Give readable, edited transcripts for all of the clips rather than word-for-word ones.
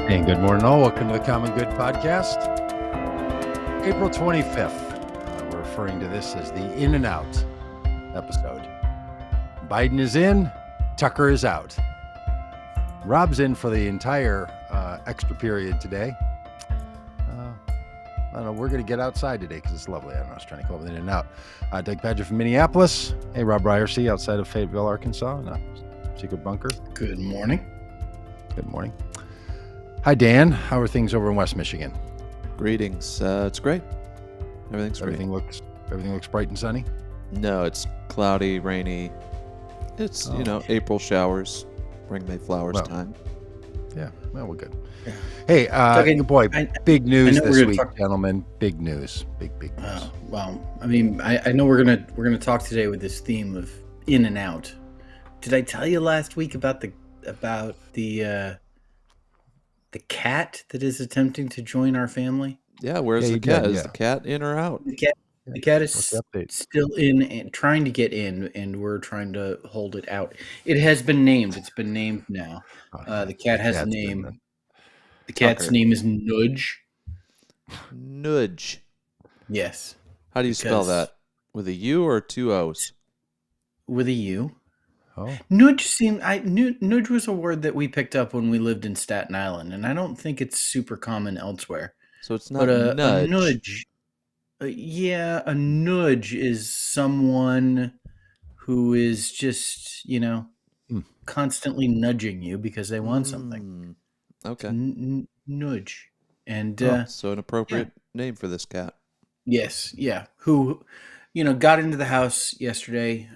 And good morning, all. Welcome to the Common Good Podcast. April 25th. We're referring to this as the In and Out episode. Biden is in, Tucker is out. Rob's in for the entire extra period today. I don't know, we're going to get outside today because it's lovely. I don't know, I was trying to come up with In and Out. Doug Badger from Minneapolis. Hey, Rob Ryerson outside of Fayetteville, Arkansas, in a secret bunker. Good morning. Good morning. Hi, Dan. How are things over in West Michigan? Greetings. It's great. Everything's great. Everything looks bright and sunny? No, it's cloudy, rainy. It's, April showers, bring May flowers time. Yeah, well, we're good. Yeah. Hey, big news this week, gentlemen. Big news. Big news. Well, I mean, I know we're gonna talk today with this theme of in and out. Did I tell you last week about the cat that is attempting to join our family? Yeah, where's the cat? Is the cat in or out? The cat is still in and trying to get in, and we're trying to hold it out. It has been named. It's been named now. The cat has a name. The cat's name is Nudge. Nudge. Yes. How do you spell that? With a U or two O's? With a U. Oh. Nudge Nudge was a word that we picked up when we lived in Staten Island, and I don't think it's super common elsewhere. So it's not nudge. A nudge. A nudge is someone who is just, constantly nudging you because they want something. Okay. Nudge. And so an appropriate name for this cat. Yes, yeah. Who, got into the house yesterday.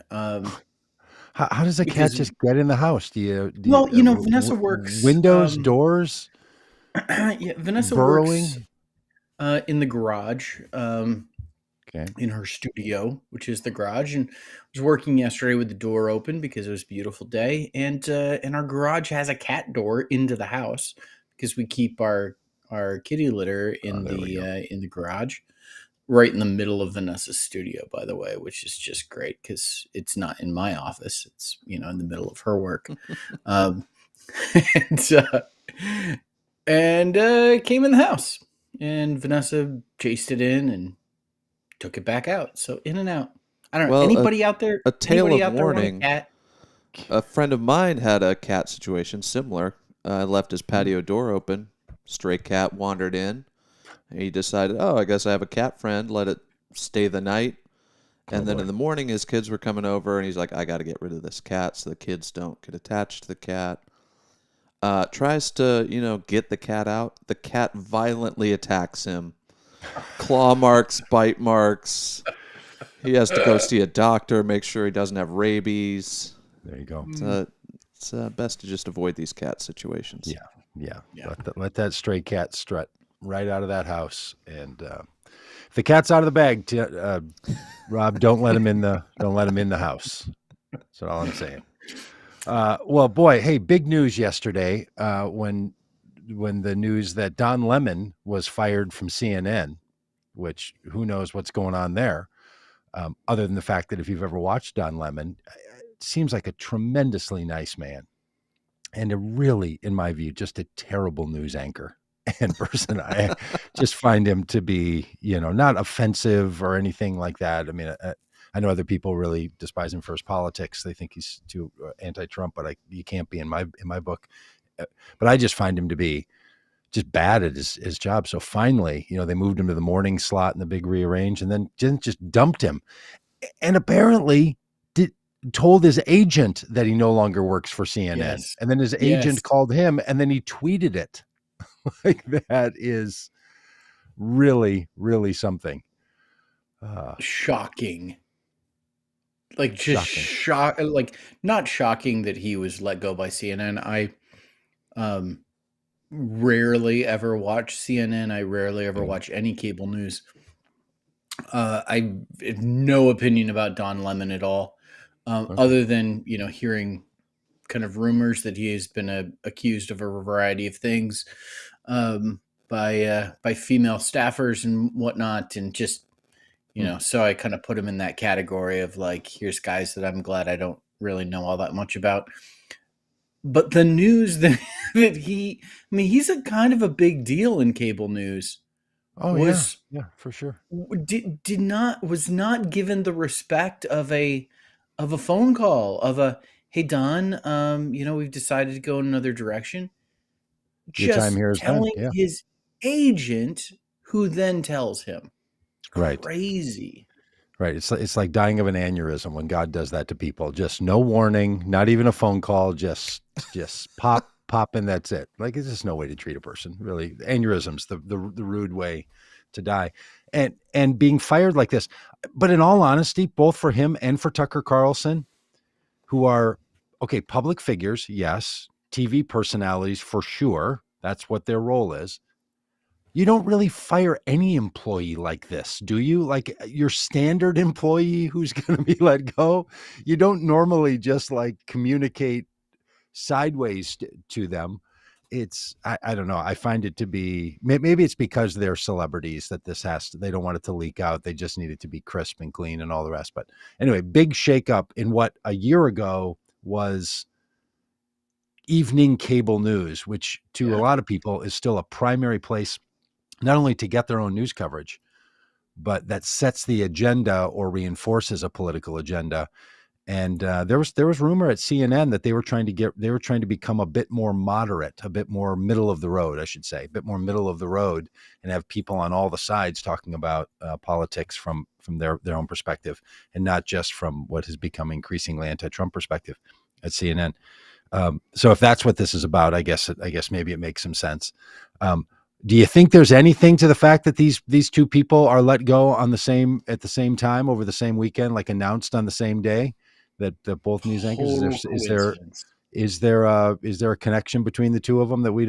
How does a cat just get in the house? Vanessa works windows, doors. Yeah, Vanessa burrowing? Works in the garage, okay, in her studio, which is the garage, and was working yesterday with the door open because it was a beautiful day, and our garage has a cat door into the house because we keep our kitty litter in the garage. Right in the middle of Vanessa's studio, by the way, which is just great because it's not in my office. It's, in the middle of her work. And came in the house. And Vanessa chased it in and took it back out. So in and out. I don't know. Anybody out there? A tale of warning. A friend of mine had a cat situation similar. Left his patio door open. Stray cat wandered in. He decided, I guess I have a cat friend, let it stay the night. And then in the morning, his kids were coming over, and he's like, I got to get rid of this cat so the kids don't get attached to the cat. Tries to, get the cat out. The cat violently attacks him. Claw marks, bite marks. He has to go see a doctor, make sure he doesn't have rabies. There you go. It's best to just avoid these cat situations. Yeah. Let that stray cat strut right out of that house, and if the cat's out of the bag, Rob, don't let him in the house. That's all I'm saying. Well, boy, hey, big news yesterday when the news that Don Lemon was fired from CNN, which who knows what's going on there, other than the fact that if you've ever watched Don Lemon, it seems like a tremendously nice man, and a really, in my view, just a terrible news anchor and person. I just find him to be, not offensive or anything like that. I mean, I know other people really despise him for his politics. They think he's too anti-Trump, but you can't be in my book. But I just find him to be just bad at his job. So finally, they moved him to the morning slot in the big rearrange, and then just dumped him, and apparently told his agent that he no longer works for CNN. Yes. And then his agent called him, and then he tweeted it. Like, that is really, really something. Shocking. Like, just shock. Like, not shocking that he was let go by CNN. I rarely ever watch CNN. I rarely ever watch any cable news. I have no opinion about Don Lemon at all, other than, hearing kind of rumors that he has been accused of a variety of things by female staffers and whatnot, and just so I kind of put him in that category of like, here's guys that I'm glad I don't really know all that much about. But the news that he's a kind of a big deal in cable news. Oh yeah, Was yeah, for sure. did not was not given the respect of a phone call, of a, hey Don, we've decided to go in another direction. Your time Just here is done. telling Yeah, his agent, who then tells him. right. Crazy. Right. It's like dying of an aneurysm when God does that to people. Just no warning, not even a phone call, just pop and that's it. Like it's just no way to treat a person. Really. Aneurysms, the rude way to die. And being fired like this. But in all honesty, both for him and for Tucker Carlson, who are okay, public figures, yes, TV personalities for sure. That's what their role is. You don't really fire any employee like this, do you? Like your standard employee who's going to be let go, you don't normally just like communicate sideways to them. I don't know. I find it to be, maybe it's because they're celebrities that they don't want it to leak out. They just need it to be crisp and clean and all the rest. But anyway, big shakeup in what a year ago was evening cable news, which to a Yeah. lot of people is still a primary place not only to get their own news coverage, but that sets the agenda or reinforces a political agenda. And there was rumor at CNN that they were trying to become a bit more moderate, a bit more middle of the road, I should say, a bit more middle of the road, and have people on all the sides talking about politics from their own perspective, and not just from what has become increasingly anti-Trump perspective at CNN. So if that's what this is about, I guess maybe it makes some sense. Do you think there's anything to the fact that these two people are let go on at the same time over the same weekend, like announced on the same day that both news anchors? Total coincidence. Is there a connection between the two of them that we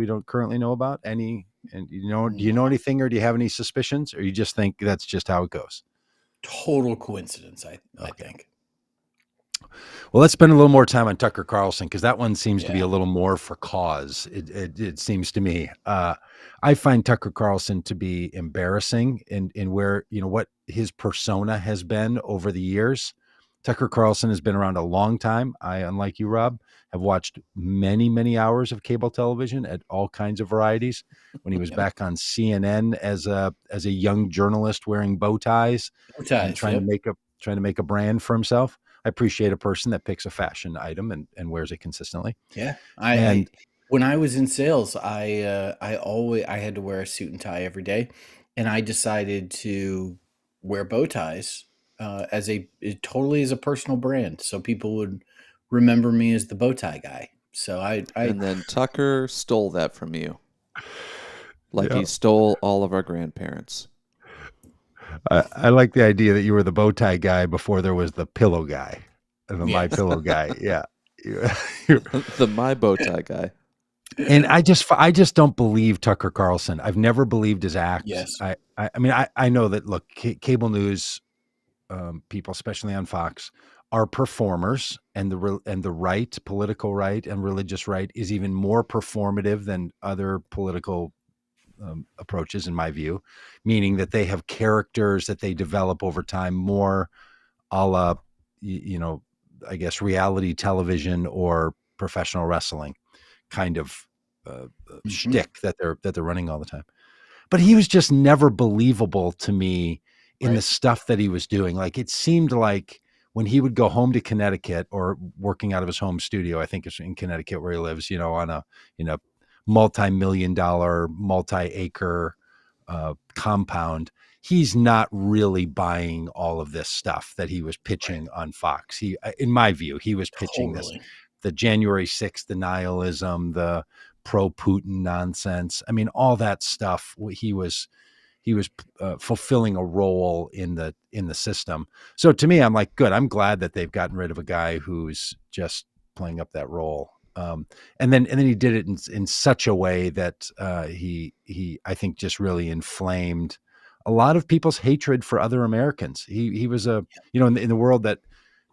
don't currently know about? Any, and do you know No. anything, or do you have any suspicions, or you just think that's just how it goes? Total coincidence, I Okay. think. Well, let's spend a little more time on Tucker Carlson, because that one seems to be Yeah. a little more for cause. It seems to me. I find Tucker Carlson to be embarrassing in where, what his persona has been over the years. Tucker Carlson has been around a long time. I, unlike you, Rob, have watched many, many hours of cable television at all kinds of varieties. When he was Yep. back on CNN as a young journalist wearing bow ties Bow and ties. Yep. trying to make a brand for himself. I appreciate a person that picks a fashion item and wears it consistently. Yeah. I And when I was in sales, I had to wear a suit and tie every day, and I decided to wear bow ties totally as a personal brand, so people would remember me as the bow tie guy. So I And then Tucker stole that from you, like yeah, he stole all of our grandparents. I like the idea that you were the bow tie guy before there was the pillow guy, the my yes. pillow guy. Yeah. The my bow tie guy. And I just don't believe Tucker Carlson. I've never believed his act. Yes. I mean, I know that, look, cable news people, especially on Fox, are performers, and the right, political right and religious right, is even more performative than other political approaches, in my view, meaning that they have characters that they develop over time, more a la, I guess, reality television or professional wrestling kind of Hmm. shtick that they're running all the time. But he was just never believable to me in the Right. stuff that he was doing. Like it seemed like when he would go home to Connecticut, or working out of his home studio, I think it's in Connecticut where he lives, on a multi-million dollar, multi-acre compound. He's not really buying all of this stuff that he was Right. pitching on Fox. In my view, he was pitching Totally. the January 6th denialism, the pro Putin nonsense. I mean, all that stuff. He was fulfilling a role in the system. So to me, I'm like, good. I'm glad that they've gotten rid of a guy who's just playing up that role. And then he did it in such a way that he I think just really inflamed a lot of people's hatred for other Americans. He was in the world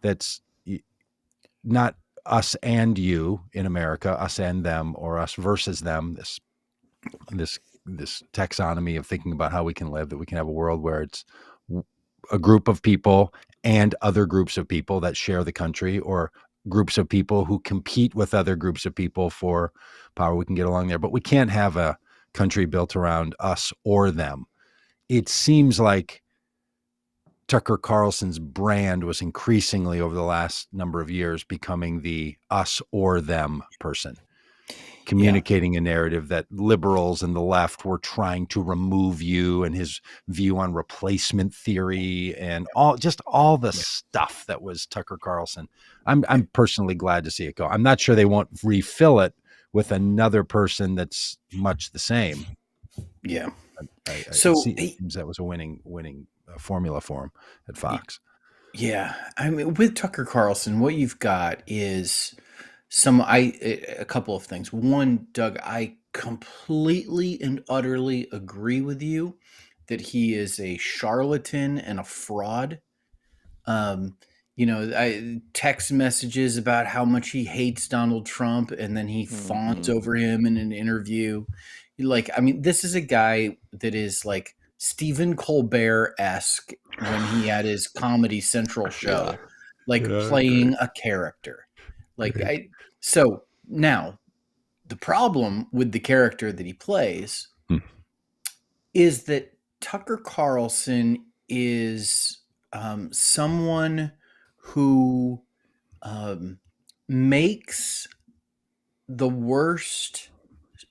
that's not us and you in America, us and them, or us versus them. This this taxonomy of thinking about how we can live, that we can have a world where it's a group of people and other groups of people that share the country, or groups of people who compete with other groups of people for power. We can get along there, but we can't have a country built around us or them. It seems like Tucker Carlson's brand was increasingly over the last number of years becoming the us or them person, communicating a narrative that liberals and the left were trying to remove you, and his view on replacement theory and all the stuff that was Tucker Carlson. I'm personally glad to see it go. I'm not sure they won't refill it with another person that's much the same. Yeah. It seems that was a winning formula for him at Fox. Yeah. I mean, with Tucker Carlson, what you've got is a couple of things. One, Doug, I completely and utterly agree with you that he is a charlatan and a fraud. Text messages about how much he hates Donald Trump, and then he fawns over him in an interview. This is a guy that is like Stephen Colbert-esque when he had his Comedy Central show, playing a character. So now the problem with the character that he plays is that Tucker Carlson is someone who makes the worst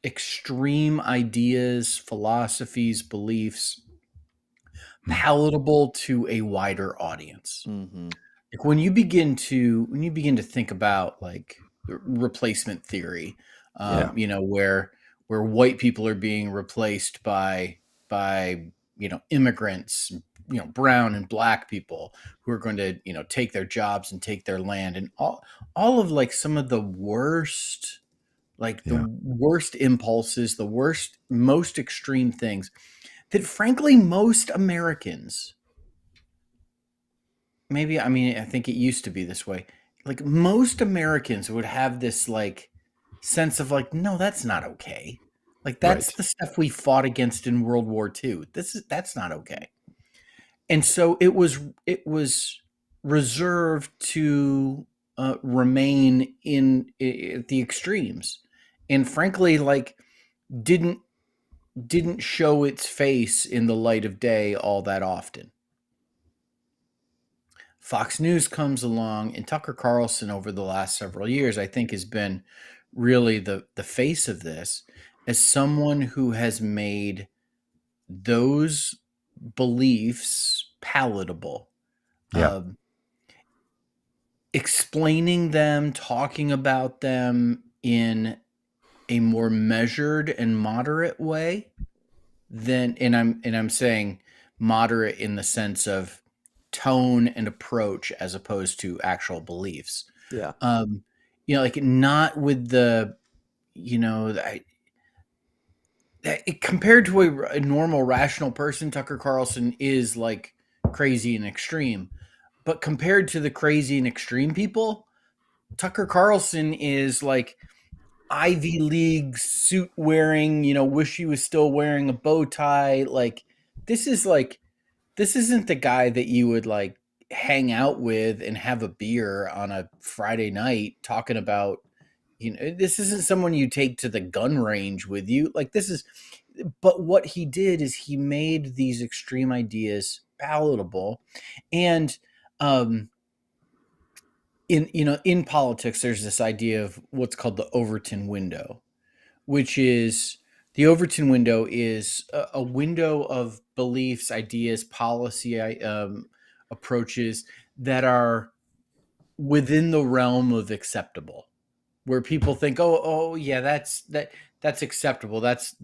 extreme ideas, philosophies, beliefs palatable to a wider audience. Like when you begin to think about like replacement theory, where white people are being replaced by immigrants, brown and black people who are going to take their jobs and take their land, and all of like some of the worst, the worst impulses, the worst, most extreme things that frankly most Americans, I think it used to be this way. Like most Americans would have this like sense of like, no, that's not okay. Like that's the stuff we fought against in World War II. That's not okay. And so it was reserved to remain in the extremes, and frankly, like didn't show its face in the light of day all that often. Fox News comes along, and Tucker Carlson over the last several years, I think, has been really the face of this as someone who has made those beliefs palatable. Explaining them, talking about them in a more measured and moderate way and I'm saying moderate in the sense of tone and approach as opposed to actual beliefs. Yeah. Like not with the, compared to a normal rational person, Tucker Carlson is like crazy and extreme. But compared to the crazy and extreme people, Tucker Carlson is like Ivy League suit wearing, wish he was still wearing a bow tie. Like this isn't the guy that you would like hang out with and have a beer on a Friday night talking about, this isn't someone you take to the gun range with you. Like but what he did is he made these extreme ideas palatable. And in politics, there's this idea of what's called the Overton window, which is the Overton window is a window of beliefs, ideas, policy approaches that are within the realm of acceptable, where people think, oh yeah, that's acceptable. That's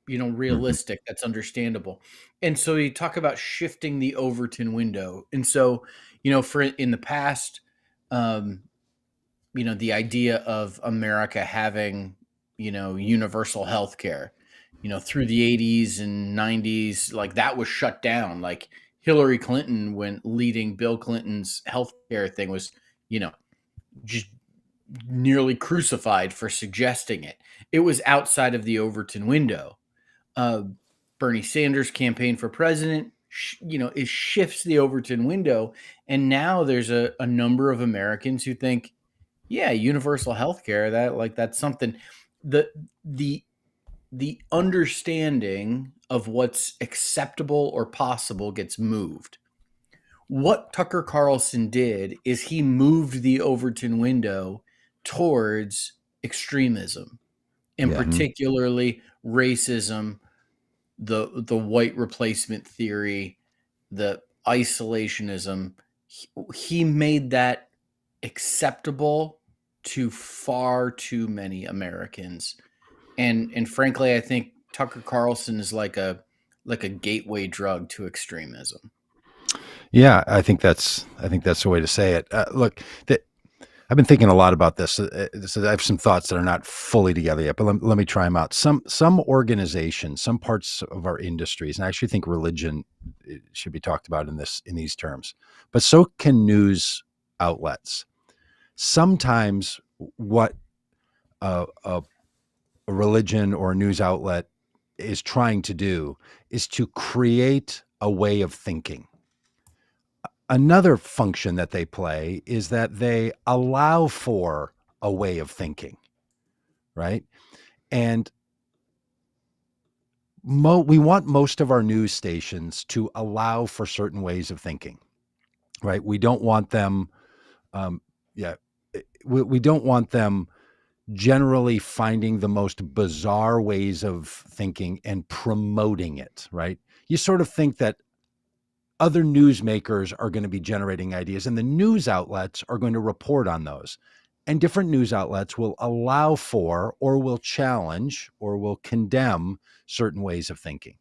realistic. That's understandable. And so you talk about shifting the Overton window. And so, for in the past, the idea of America having, universal health care, through the 80s and 90s, like that was shut down. Like Hillary Clinton, when leading Bill Clinton's health care thing, was, just nearly crucified for suggesting it. It was outside of the Overton window. Bernie Sanders' campaign for president, it shifts the Overton window. And now there's a number of Americans who think, Yeah, universal healthcare. That's something. The the the understanding of what's acceptable or possible gets moved. What Tucker Carlson did is he moved the Overton window towards extremism, and Yeah. particularly racism, the white replacement theory, the isolationism. He made that acceptable to far too many Americans. And frankly, I think Tucker Carlson is like a gateway drug to extremism. Yeah, I think that's the way to say it. Look, I've been thinking a lot about this. I have some thoughts that are not fully together yet, but let me try them out. Some organizations, some parts of our industries, and I actually think religion should be talked about in these terms, but so can news outlets. Sometimes what a religion or a news outlet is trying to do is to create a way of thinking. Another function that they play is that they allow for a way of thinking, right? And we want most of our news stations to allow for certain ways of thinking, right? We don't want them, yeah, we don't want them generally finding the most bizarre ways of thinking and promoting it, right? You sort of think that other newsmakers are going to be generating ideas and the news outlets are going to report on those. And different news outlets will allow for or will challenge or will condemn certain ways of thinking.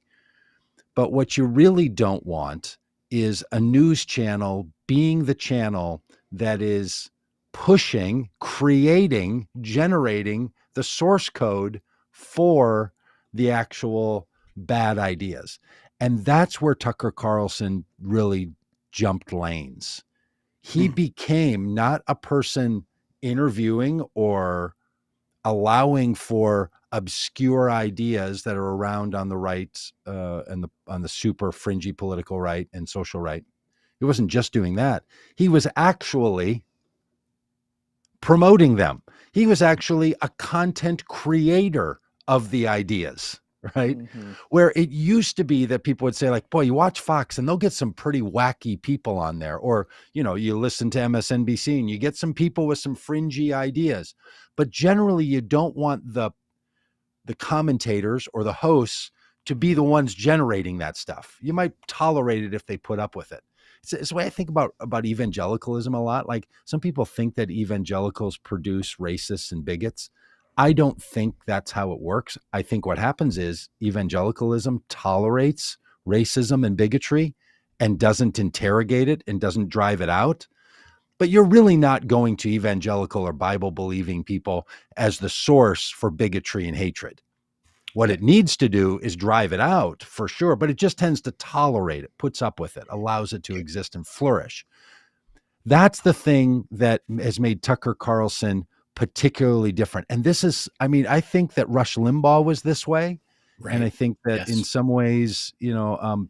But what you really don't want is a news channel being the channel that is pushing, creating, generating the source code for the actual bad ideas. And that's where Tucker Carlson really jumped lanes. He became not a person interviewing or allowing for obscure ideas that are around on the right and on the super fringy political right and social right. He wasn't just doing that. He was actually promoting them. He was actually a content creator of the ideas, right? Mm-hmm. Where it used to be that people would say like, boy, you watch Fox and they'll get some pretty wacky people on there. Or, you listen to MSNBC and you get some people with some fringy ideas. But generally you don't want the commentators or the hosts to be the ones generating that stuff. You might tolerate it if they put up with it. It's the way I think about evangelicalism a lot. Like some people think that evangelicals produce racists and bigots. I don't think that's how it works. I think what happens is evangelicalism tolerates racism and bigotry and doesn't interrogate it and doesn't drive it out. But you're really not going to evangelical or Bible believing people as the source for bigotry and hatred. What it needs to do is drive it out for sure, but it just tends to tolerate it, puts up with it, allows it to exist and flourish. That's the thing that has made Tucker Carlson particularly different. And this is, I think that Rush Limbaugh was this way. Right. And I think that in some ways, who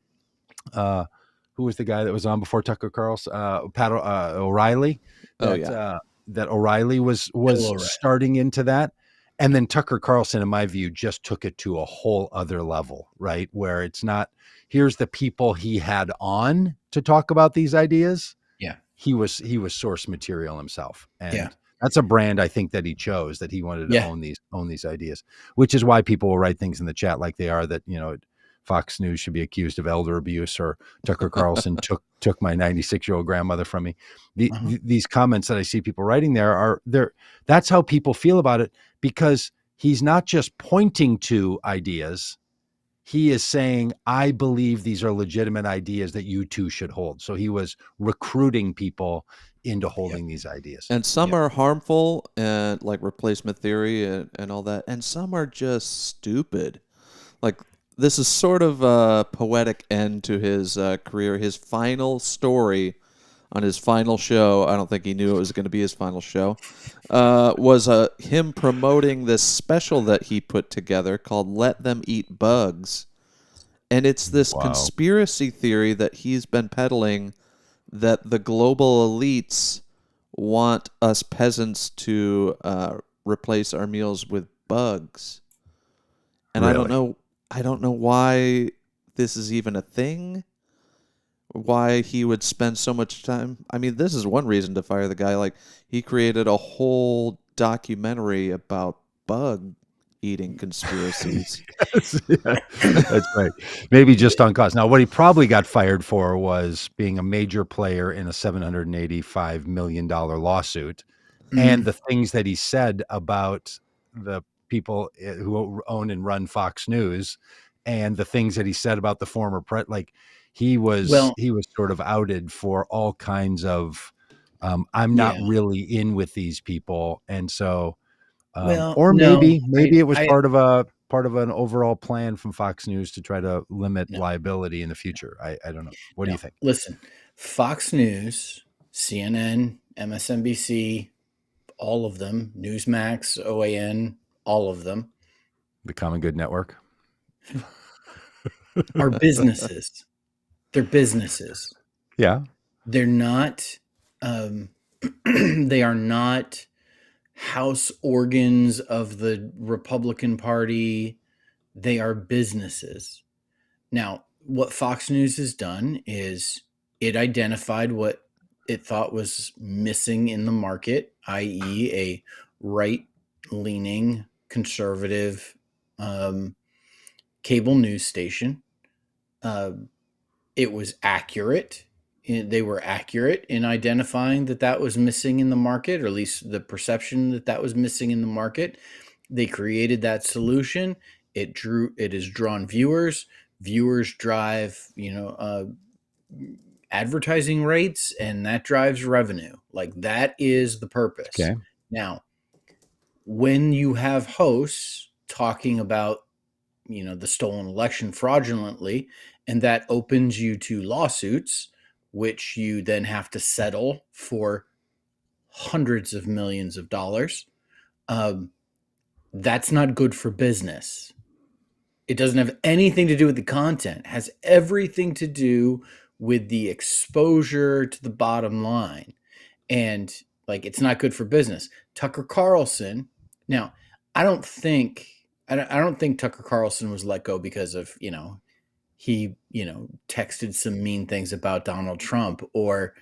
was the guy that was on before Tucker Carlson? Pat O'Reilly. That O'Reilly was starting into that. And then Tucker Carlson, in my view, just took it to a whole other level, right? Where it's not, here's the people he had on to talk about these ideas. Yeah. He was source material himself. And that's a brand I think that he chose, that he wanted to own these ideas, which is why people will write things in the chat like they are that, Fox News should be accused of elder abuse, or Tucker Carlson took my 96-year-old grandmother from me. These comments that I see people writing there that's how people feel about it, because he's not just pointing to ideas. He is saying, I believe these are legitimate ideas that you too should hold. So he was recruiting people into holding these ideas. And some are harmful, and like replacement theory and all that. And some are just stupid. Like, this is sort of a poetic end to his career. His final story on his final show, I don't think he knew it was going to be his final show, was him promoting this special that he put together called Let Them Eat Bugs. And it's this conspiracy theory that he's been peddling that the global elites want us peasants to replace our meals with bugs. And Really? I don't know why this is even a thing. Why he would spend so much time. I mean, this is one reason to fire the guy. Like, he created a whole documentary about bug eating conspiracies. Yeah, that's right. Maybe just on cause. Now, what he probably got fired for was being a major player in a $785 million lawsuit, and Mm. the things that he said about the people who own and run Fox News, and the things that he said about the former like Well, he was sort of outed for all kinds of I'm not yeah. really in with these people, and so Well, or no, maybe it was I part of an overall plan from Fox News to try to limit no, liability in the future. I don't know. What do you no. think? Listen, Fox News, CNN, MSNBC, all of them, Newsmax, OAN, all of them The Common Good Network. are businesses. They're businesses. Yeah. They're not. Um, they are not house organs of the Republican Party. They are businesses. Now, what Fox News has done is it identified what it thought was missing in the market, i.e., a right leaning conservative cable news station. Uh, it was accurate. They were accurate in identifying that that was missing in the market, or at least the perception that that was missing in the market. They created that solution. It has drawn viewers. Viewers drive, advertising rates, and that drives revenue. Like, that is the purpose. Okay. Now, when you have hosts talking about, the stolen election fraudulently, and that opens you to lawsuits, which you then have to settle for hundreds of millions of dollars. That's not good for business. It doesn't have anything to do with the content. It has everything to do with the exposure to the bottom line. And like, it's not good for business. Tucker Carlson. Now, I don't think Tucker Carlson was let go because of, he, texted some mean things about Donald Trump, or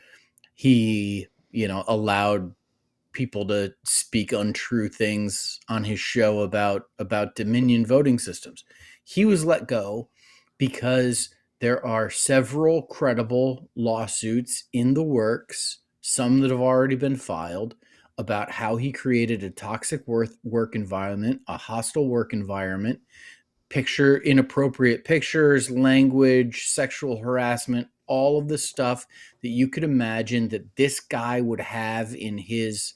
he, allowed people to speak untrue things on his show about Dominion voting systems. He was let go because there are several credible lawsuits in the works, some that have already been filed, about how he created a toxic work environment, a hostile work environment, inappropriate pictures, language, sexual harassment, all of the stuff that you could imagine that this guy would have in his,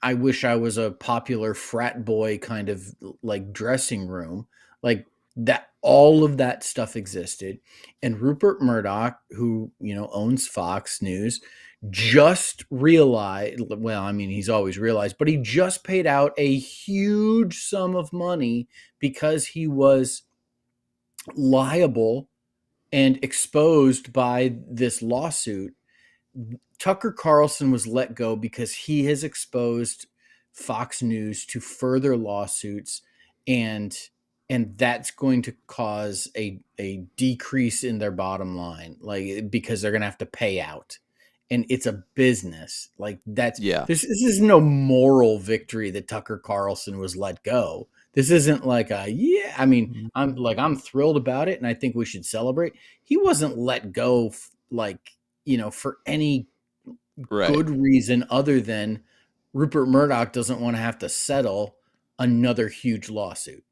I wish I was a popular frat boy kind of like dressing room. Like, that, all of that stuff existed. And Rupert Murdoch, who, owns Fox News, just realized, well, I mean, he's always realized, but he just paid out a huge sum of money because he was liable and exposed by this lawsuit. Tucker Carlson was let go because he has exposed Fox News to further lawsuits, and that's going to cause a decrease in their bottom line, like, because they're going to have to pay out. And it's a business. Like, Yeah. this is no moral victory that Tucker Carlson was let go. This isn't like I mean, I'm thrilled about it, and I think we should celebrate. He wasn't let go for any Right. good reason other than Rupert Murdoch doesn't want to have to settle another huge lawsuit.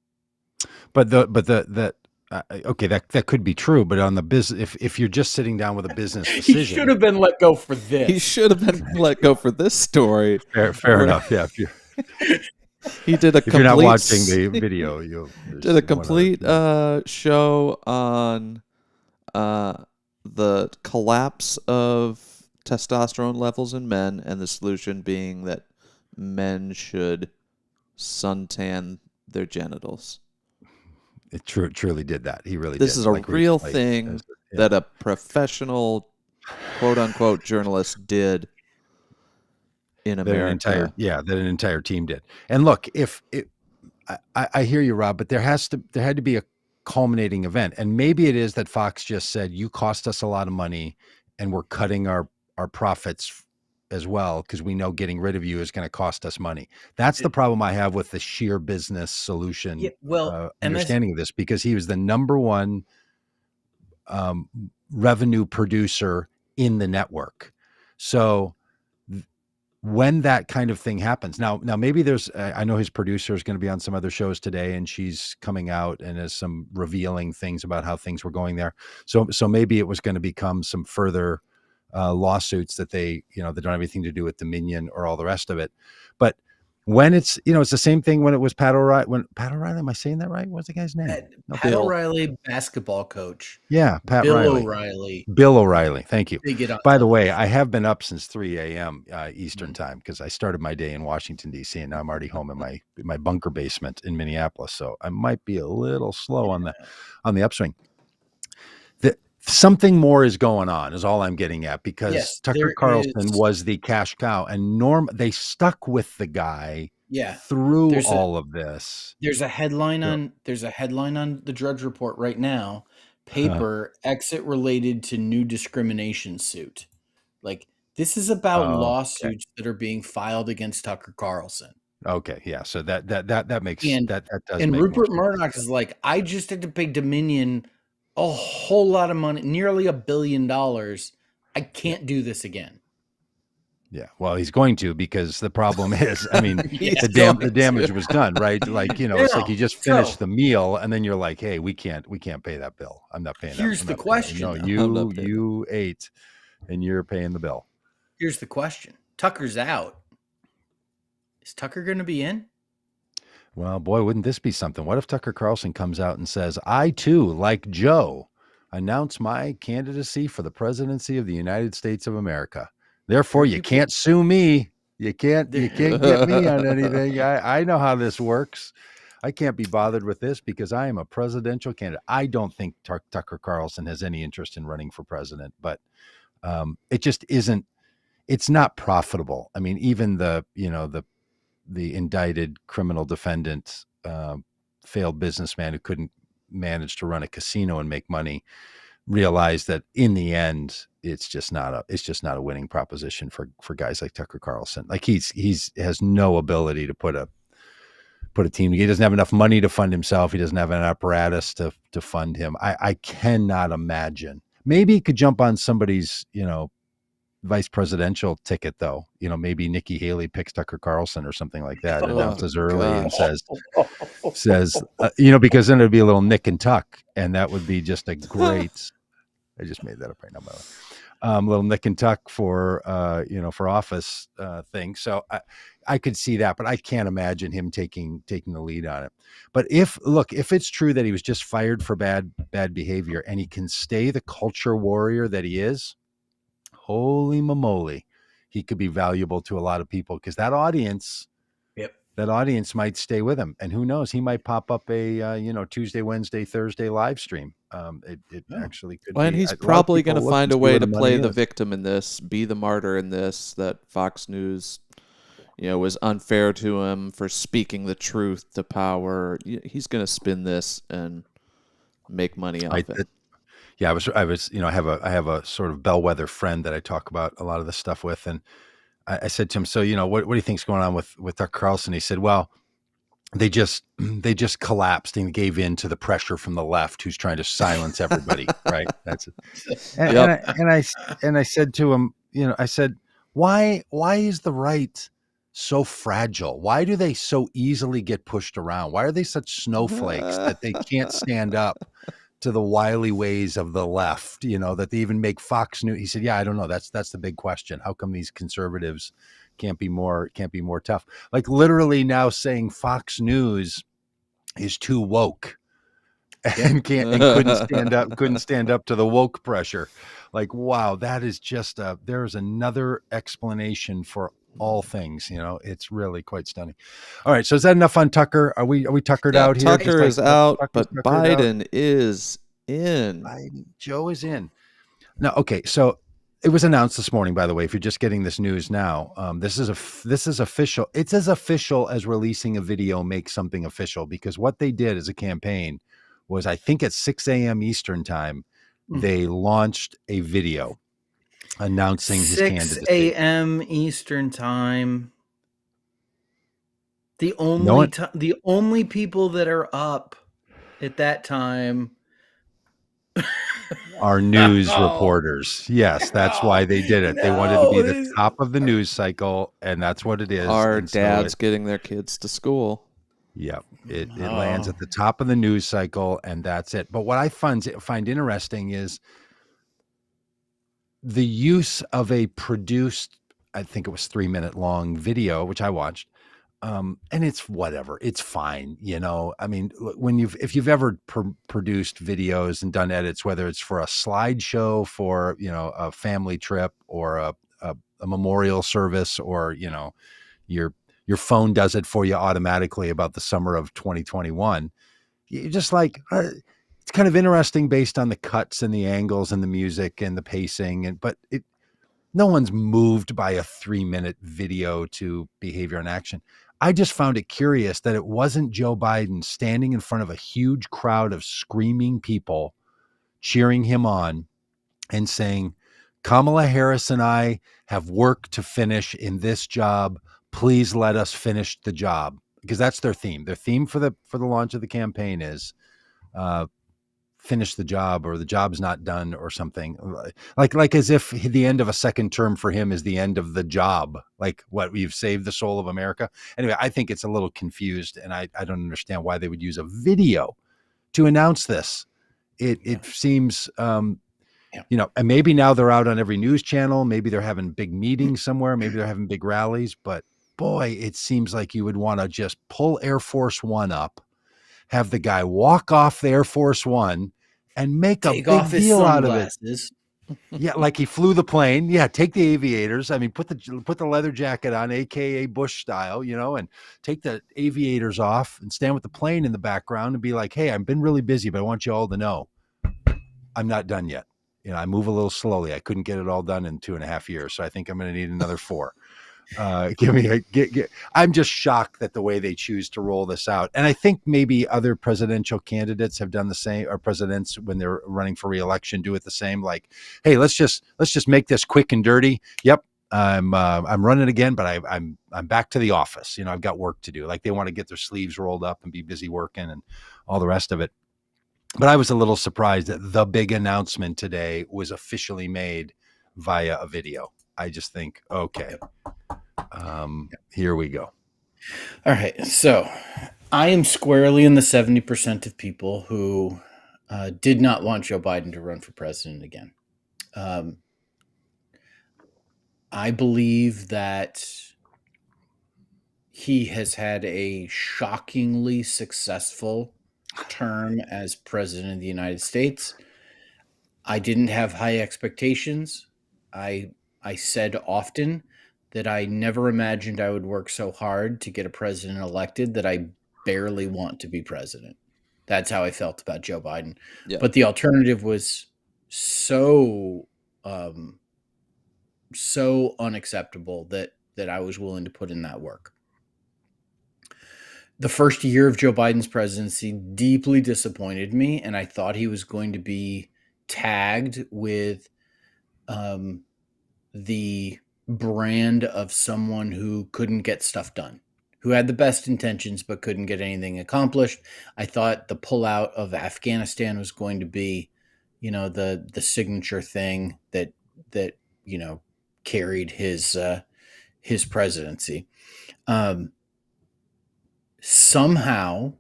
But okay, that could be true, but on the business, if you're just sitting down with a business He should decision, have been let go for this. He should have been let go for this story. fair enough. Yeah, He did a if you're not watching the video, you did a complete show on the collapse of testosterone levels in men, and the solution being that men should suntan their genitals. It truly did that. He really This did. is a Like real recently. thing that a professional quote unquote journalists did in America. That an entire team did. And look, if it, I hear you, Rob, but there had to be a culminating event, and maybe it is that Fox just said, "You cost us a lot of money, and we're cutting our profits as well because we know getting rid of you is going to cost us money." That's the problem I have with the sheer business solution understanding of this, because he was the number one revenue producer in the network. So when that kind of thing happens, now maybe there's, I know his producer is going to be on some other shows today, and she's coming out and has some revealing things about how things were going there. So maybe it was going to become some further lawsuits that they don't have anything to do with Dominion or all the rest of it. But when it's, it's the same thing when it was Pat O'Reilly. Am I saying that right? What's the guy's name? Pat O'Reilly, basketball coach. Yeah, Bill O'Reilly. Bill O'Reilly. Thank you. By the way, I have been up since 3 a.m. Eastern time because I started my day in Washington, D.C., and now I'm already home in my bunker basement in Minneapolis. So I might be a little slow on the upswing. Something more is going on is all I'm getting at, because Tucker Carlson was the cash cow, and they stuck with the guy through all of this. There's a headline on the Drudge Report right now. Paper exit related to new discrimination suit. Like, this is about lawsuits that are being filed against Tucker Carlson. Okay, yeah. So that makes that does. And make Rupert Murdoch is like, I just had to pay Dominion a whole lot of money, nearly $1 billion. I can't do this again. Yeah, well, he's going to, because the problem is, I mean, the damage was done, right? Like, it's like you just finished the meal, and then you're like, hey, we can't pay that bill. I'm not paying that. Here's the question. No, you ate, and you're paying the bill. Here's the question. Tucker's out. Is Tucker going to be in? Well, boy, wouldn't this be something? What if Tucker Carlson comes out and says, I too, like Joe, announce my candidacy for the presidency of the United States of America. Therefore, you can't sue me. You can't get me on anything. I know how this works. I can't be bothered with this because I am a presidential candidate. I don't think Tucker Carlson has any interest in running for president, but it just isn't. It's not profitable. I mean, even the indicted criminal defendant, failed businessman who couldn't manage to run a casino and make money, realized that in the end, it's just not a winning proposition for guys like Tucker Carlson. Like, he has no ability to put a team. He doesn't have enough money to fund himself. He doesn't have an apparatus to fund him. I cannot imagine. Maybe he could jump on somebody's, vice presidential ticket, though. Maybe Nikki Haley picks Tucker Carlson or something like that, announces early and says, because then it'd be a little Nick and Tuck, and that would be just a great. I just made that up right now, by the way. Little Nick and Tuck for office thing. So I could see that, but I can't imagine him taking the lead on it. But if it's true that he was just fired for bad behavior, and he can stay the culture warrior that he is, holy momoly, he could be valuable to a lot of people, because that audience might stay with him, and who knows, he might pop up a Tuesday, Wednesday, Thursday live stream. It actually could. Well, and he's probably going to find a way to play the victim in this, be the martyr in this. That Fox News, was unfair to him for speaking the truth to power. He's going to spin this and make money off it. Yeah, I was, I have a sort of bellwether friend that I talk about a lot of this stuff with, and I said to him, so, what do you think's going on with Tucker Carlson? He said, well, they just collapsed and gave in to the pressure from the left, who's trying to silence everybody. Right. That's it. And I said to him, I said, why is the right so fragile? Why do they so easily get pushed around? Why are they such snowflakes that they can't stand up to the wily ways of the left, that they even make Fox News? He said, yeah, I don't know. That's the big question. How come these conservatives can't be more tough? Like, literally now saying Fox News is too woke and couldn't stand up to the woke pressure. Like, wow, that is just there is another explanation for all things. It's really quite stunning. All right, so is that enough on Tucker? Are we tuckered out here? Tucker is out, but Biden is in. Joe is in. No, okay, so It was announced this morning, by the way. If you're just getting this news now, this is official. It's as official as releasing a video makes something official, because what they did as a campaign was, I think at 6 a.m. Eastern time, they launched a video announcing his 6 candidacy. a.m. Eastern time. The No only people that are up at that time are news reporters. Yes, that's why they did it. They wanted to be the top of the news cycle, and that's what it is. Our And so dads getting their kids to school. yeah, it lands at the top of the news cycle, and that's it. But what I find interesting is the use of a produced, I think it was 3-minute long video, which I watched. And it's whatever, it's fine. I mean, if you've ever produced videos and done edits, whether it's for a slideshow, for, a family trip, or a memorial service, or, your phone does it for you automatically about the summer of 2021. You're just like, it's kind of interesting based on the cuts and the angles and the music and the pacing, but no one's moved by a 3-minute video to behavior and action. I just found it curious that it wasn't Joe Biden standing in front of a huge crowd of screaming people cheering him on and saying, Kamala Harris and I have work to finish in this job. Please let us finish the job. Because that's their theme. Their theme for the launch of the campaign is finish the job, or the job's not done, or something, like as if the end of a second term for him is the end of the job. Like, what, we've saved the soul of America. Anyway, I think it's a little confused, and I don't understand why they would use a video to announce this. It seems, and maybe now they're out on every news channel. Maybe they're having big meetings somewhere. Maybe they're having big rallies, but boy, it seems like you would want to just pull Air Force One up, have the guy walk off the Air Force One, and make a big deal out of it. Yeah, like he flew the plane. Yeah, take the aviators. I mean, put the leather jacket on, aka Bush style, and take the aviators off and stand with the plane in the background and be like, "Hey, I've been really busy, but I want you all to know I'm not done yet. I move a little slowly. I couldn't get it all done in 2.5 years, so I think I'm going to need another 4." I'm just shocked that the way they choose to roll this out. And I think maybe other presidential candidates have done the same, or presidents, when they're running for re-election, do it the same. Like, hey, let's just make this quick and dirty. Yep. I'm running again, but I'm back to the office. I've got work to do. Like, they want to get their sleeves rolled up and be busy working and all the rest of it. But I was a little surprised that the big announcement today was officially made via a video. I just think, okay, here we go. All right. So I am squarely in the 70% of people who did not want Joe Biden to run for president again. I believe that he has had a shockingly successful term as president of the United States. I didn't have high expectations. I said often that I never imagined I would work so hard to get a president elected that I barely want to be president. That's how I felt about Joe Biden. Yeah. But the alternative was so unacceptable that I was willing to put in that work. The first year of Joe Biden's presidency deeply disappointed me, and I thought he was going to be tagged with the brand of someone who couldn't get stuff done, who had the best intentions but couldn't get anything accomplished. I thought the pullout of Afghanistan was going to be, the signature thing that carried his presidency. Somehow,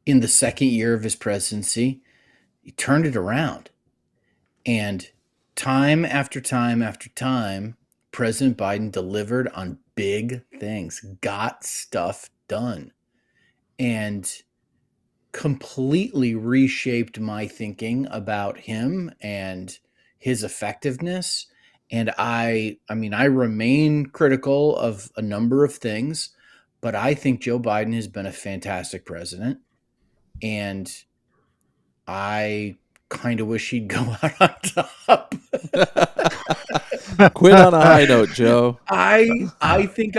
in the second year of his presidency, he turned it around. And time after time after time, President Biden delivered on big things, got stuff done, and completely reshaped my thinking about him and his effectiveness. And I remain critical of a number of things, but I think Joe Biden has been a fantastic president, and I kind of wish he'd go out on top. Quit on a high note, Joe. I think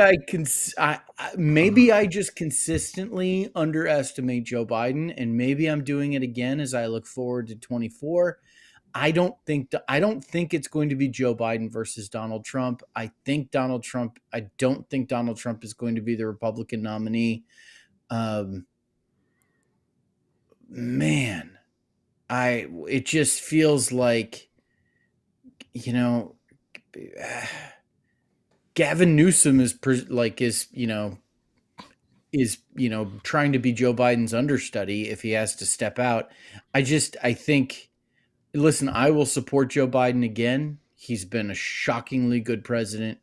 maybe I just consistently underestimate Joe Biden, and maybe I'm doing it again as I look forward to 24. I don't think it's going to be Joe Biden versus Donald Trump. I don't think Donald Trump is going to be the Republican nominee. Man, it just feels like, you know, Gavin Newsom is trying to be Joe Biden's understudy if he has to step out. I think, listen, I will support Joe Biden again. He's been a shockingly good president.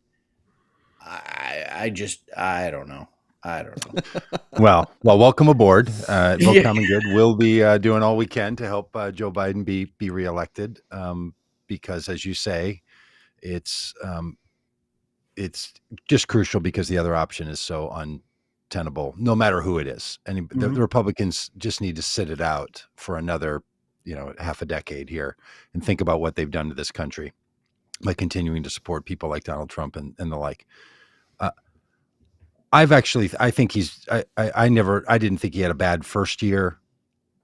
I don't know. Well, welcome aboard. Vote Yeah. Common Good. We'll be doing all we can to help Joe Biden be reelected, because, as you say, it's just crucial because the other option is so untenable, no matter who it is. And the Republicans just need to sit it out for another, half a decade here and think about what they've done to this country by continuing to support people like Donald Trump and the like. I didn't think he had a bad first year.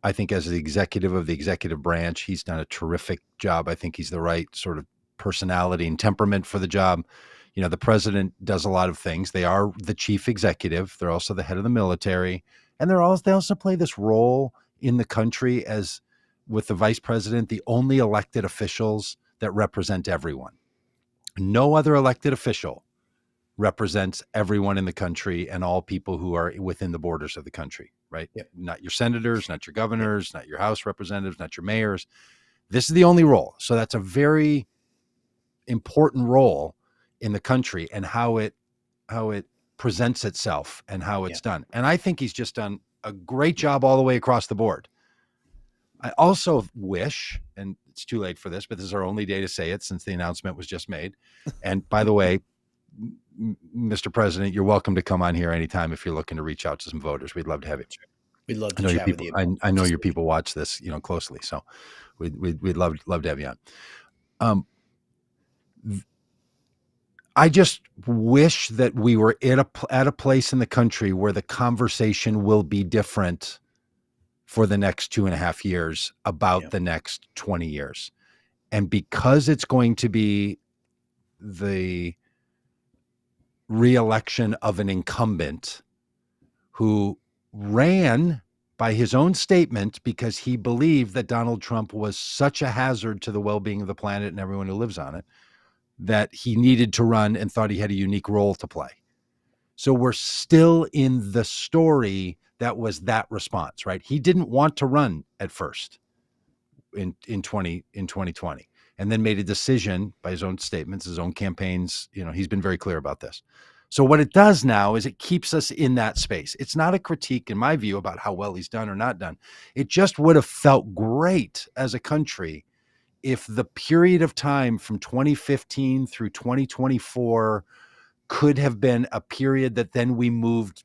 I think as the executive of the executive branch, he's done a terrific job. I think he's the right sort of personality and temperament for the job. The president does a lot of things. They are the chief executive. They're also the head of the military. And they also play this role in the country as, with the vice president, the only elected officials that represent everyone. No other elected official represents everyone in the country and all people who are within the borders of the country, right? Yep. Not your senators, not your governors, not your House representatives, not your mayors. This is the only role. So that's a very important role in the country and how it presents itself and how it's done. And I think he's just done a great job all the way across the board. I also wish, and it's too late for this, but this is our only day to say it since the announcement was just made. And by the way, Mr. President, you're welcome to come on here anytime if you're looking to reach out to some voters. We'd love to have you. We'd love to chat with you. I know your people watch this, closely, so we'd love to have you on. I just wish that we were at a place in the country where the conversation will be different for the next 2.5 years about the next 20 years. And because it's going to be the re-election of an incumbent who ran by his own statement because he believed that Donald Trump was such a hazard to the well-being of the planet and everyone who lives on it, that he needed to run and thought he had a unique role to play. So we're still in the story that was that response, right? He didn't want to run at first in 2020, and then made a decision by his own statements, his own campaigns. He's been very clear about this. So what it does now is it keeps us in that space. It's not a critique, in my view, about how well he's done or not done. It just would have felt great as a country if the period of time from 2015 through 2024 could have been a period that then we moved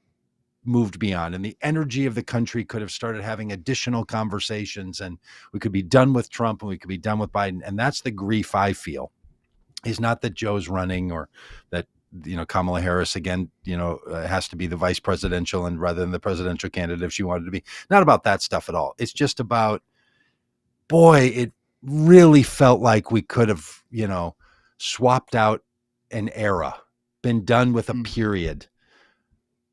beyond, and the energy of the country could have started having additional conversations, and we could be done with Trump and we could be done with Biden. And that's the grief I feel. Is not that Joe's running or that, Kamala Harris again, has to be the vice presidential and rather than the presidential candidate if she wanted to be. Not about that stuff at all. It's just about, boy, it really felt like we could have, swapped out an era, been done with a period.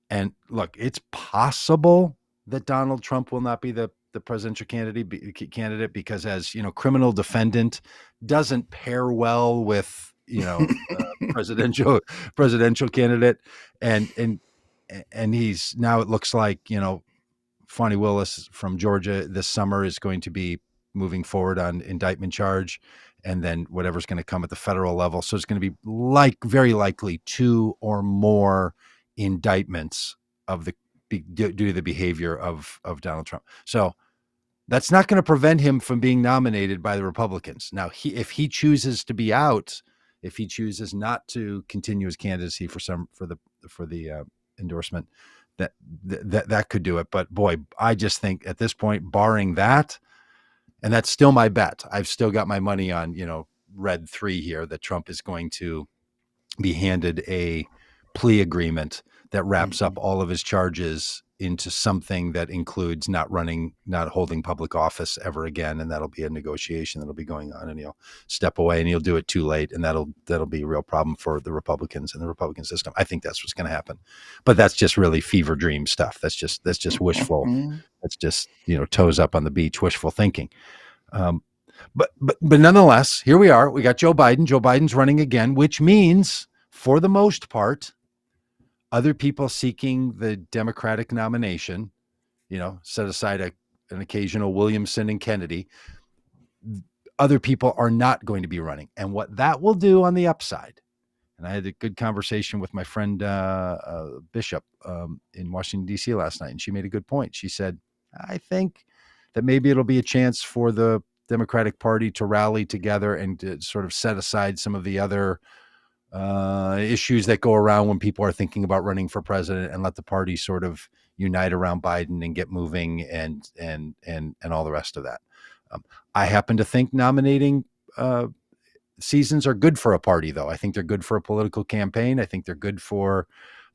And look, it's possible that Donald Trump will not be the presidential candidate because, as criminal defendant doesn't pair well with, presidential candidate. And he's now, it looks like, Fani Willis from Georgia this summer is going to be moving forward on indictment charge, and then whatever's going to come at the federal level. So it's going to be very likely 2 or more indictments due to the behavior of Donald Trump. So that's not going to prevent him from being nominated by the Republicans. Now, if he chooses to be out, if he chooses not to continue his candidacy for the endorsement, that could do it. But boy, I just think at this point, barring that, and that's still my bet, I've still got my money on, read 3 here, that Trump is going to be handed a plea agreement that wraps up all of his charges into something that includes not holding public office ever again. And that'll be a negotiation that'll be going on, and he'll step away, and he'll do it too late. And that'll be a real problem for the Republicans and the Republican system. I think that's what's going to happen, but that's just really fever dream stuff. That's just wishful. That's just, toes up on the beach, wishful thinking. But nonetheless, here we are. We got Joe Biden. Joe Biden's running again, which means, for the most part, other people seeking the Democratic nomination, set aside an occasional Williamson and Kennedy, other people are not going to be running. And what that will do on the upside, and I had a good conversation with my friend Bishop in Washington, D.C. last night, and she made a good point. She said, I think that maybe it'll be a chance for the Democratic Party to rally together and to sort of set aside some of the other issues that go around when people are thinking about running for president, and let the party sort of unite around Biden and get moving and all the rest of that. I happen to think nominating seasons are good for a party, though. I think they're good for a political campaign. I think they're good for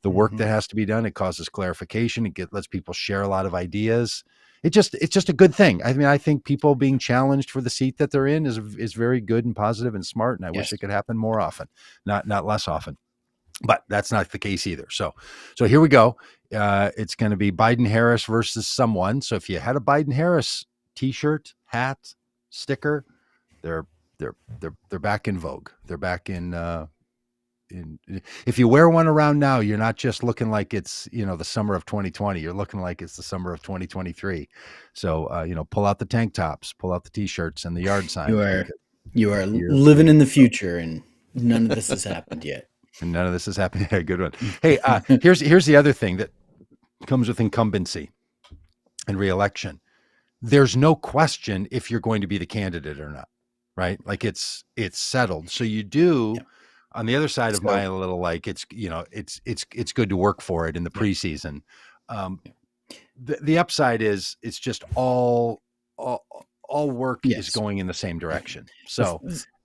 the work that has to be done. It causes clarification. It lets people share a lot of ideas. It's just a good thing. I mean, I think people being challenged for the seat that they're in is very good and positive and smart. And I wish it could happen more often, not less often, but that's not the case either. So here we go. It's going to be Biden Harris versus someone. So if you had a Biden Harris t-shirt, hat, sticker, they're back in vogue. They're back in, if you wear one around now, you're not just looking like it's, the summer of 2020, you're looking like it's the summer of 2023. So, pull out the tank tops, pull out the t-shirts and the yard signs. You are living in the future, and none of this has happened yet. And none of this has happened. Yeah, good one. Hey, here's the other thing that comes with incumbency and reelection. There's no question if you're going to be the candidate or not, right? Like it's settled. So you do. Yeah. On the other side of my little, like, it's good to work for it in the preseason. The upside is it's just all work is going in the same direction. So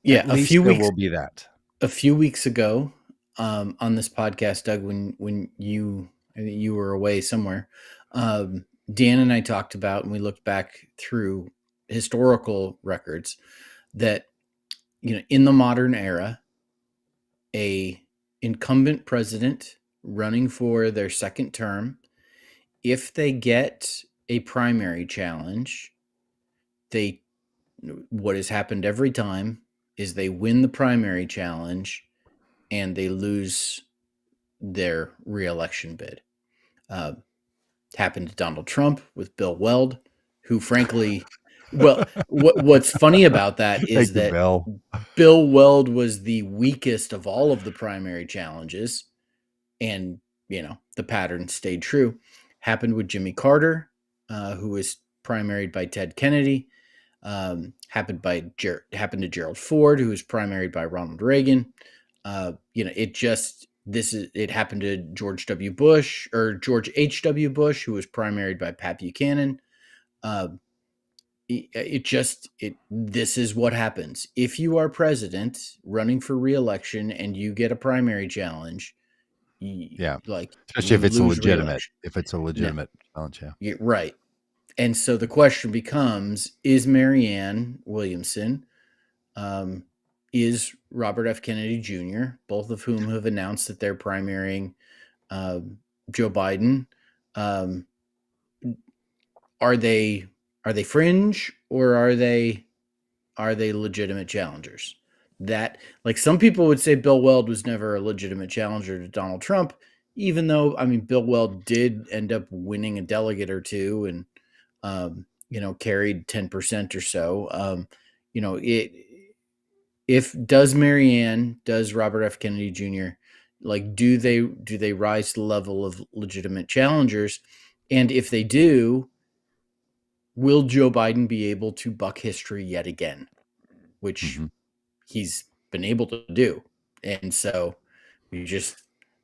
at least there will be that. A few weeks ago, on this podcast, Doug, when you were away somewhere, Dan and I talked about, and we looked back through historical records that, in the modern era, a incumbent president running for their second term, if they get a primary challenge, what has happened every time is they win the primary challenge and they lose their reelection bid. Happened to Donald Trump with Bill Weld, who frankly, what's funny about that is that Bill Weld was the weakest of all of the primary challenges, and the pattern stayed true. Happened with Jimmy Carter, who was primaried by Ted Kennedy. Happened to Gerald Ford, who was primaried by Ronald Reagan. It happened to George W. Bush, or George H.W. Bush, who was primaried by Pat Buchanan. This is what happens. If you are president running for re-election and you get a primary challenge, especially if it's a legitimate challenge. Yeah, right. And so the question becomes, is Marianne Williamson, is Robert F. Kennedy Jr., both of whom have announced that they're primarying Joe Biden, are they fringe, or are they legitimate challengers? That, like, some people would say Bill Weld was never a legitimate challenger to Donald Trump, even though, Bill Weld did end up winning a delegate or two and, carried 10% or so. Does Robert F. Kennedy Jr., like, do they rise to the level of legitimate challengers? And if they do, will Joe Biden be able to buck history yet again, which he's been able to do? And so it's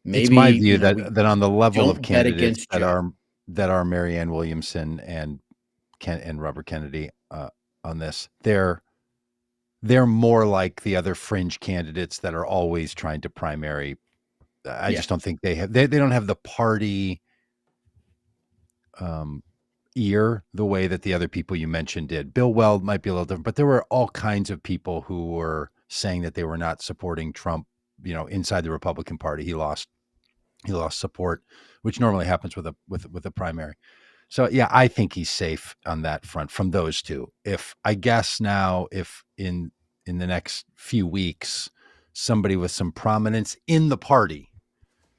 my view that on the level of candidates that are Marianne Williamson and Robert Kennedy on this, they're they're more like the other fringe candidates that are always trying to primary. I just don't think they don't have the party ear the way that the other people you mentioned did. Bill Weld might be a little different, but there were all kinds of people who were saying that they were not supporting Trump, inside the Republican Party. He lost support, which normally happens with a primary. So yeah, I think he's safe on that front from those two. If in the next few weeks, somebody with some prominence in the party,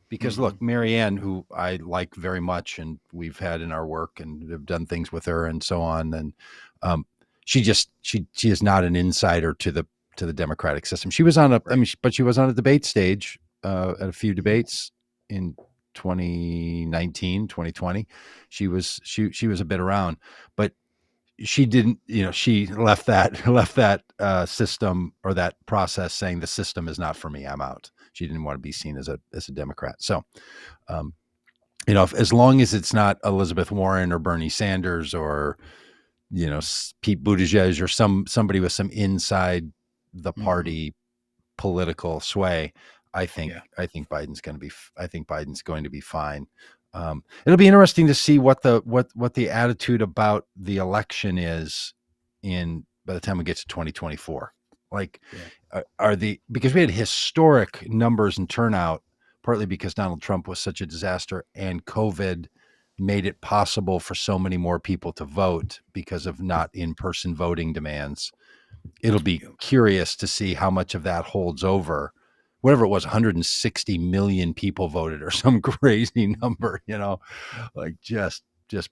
because look, Marianne, who I like very much, and we've had in our work and have done things with her and so on, and she is not an insider to the Democratic system. She was on but she was on a debate stage at a few debates in 2019, 2020. She was a bit around, but she didn't, she left that system or that process saying the system is not for me. I'm out. She didn't want to be seen as a Democrat. So, as long as it's not Elizabeth Warren or Bernie Sanders or, Pete Buttigieg or somebody with some inside the party political sway, I think Biden's going to be fine. It'll be interesting to see what the attitude about the election is by the time we get to 2024. Because we had historic numbers and turnout, partly because Donald Trump was such a disaster and COVID made it possible for so many more people to vote because of not in-person voting demands. It'll be curious to see how much of that holds over. Whatever it was, 160 million people voted or some crazy number, just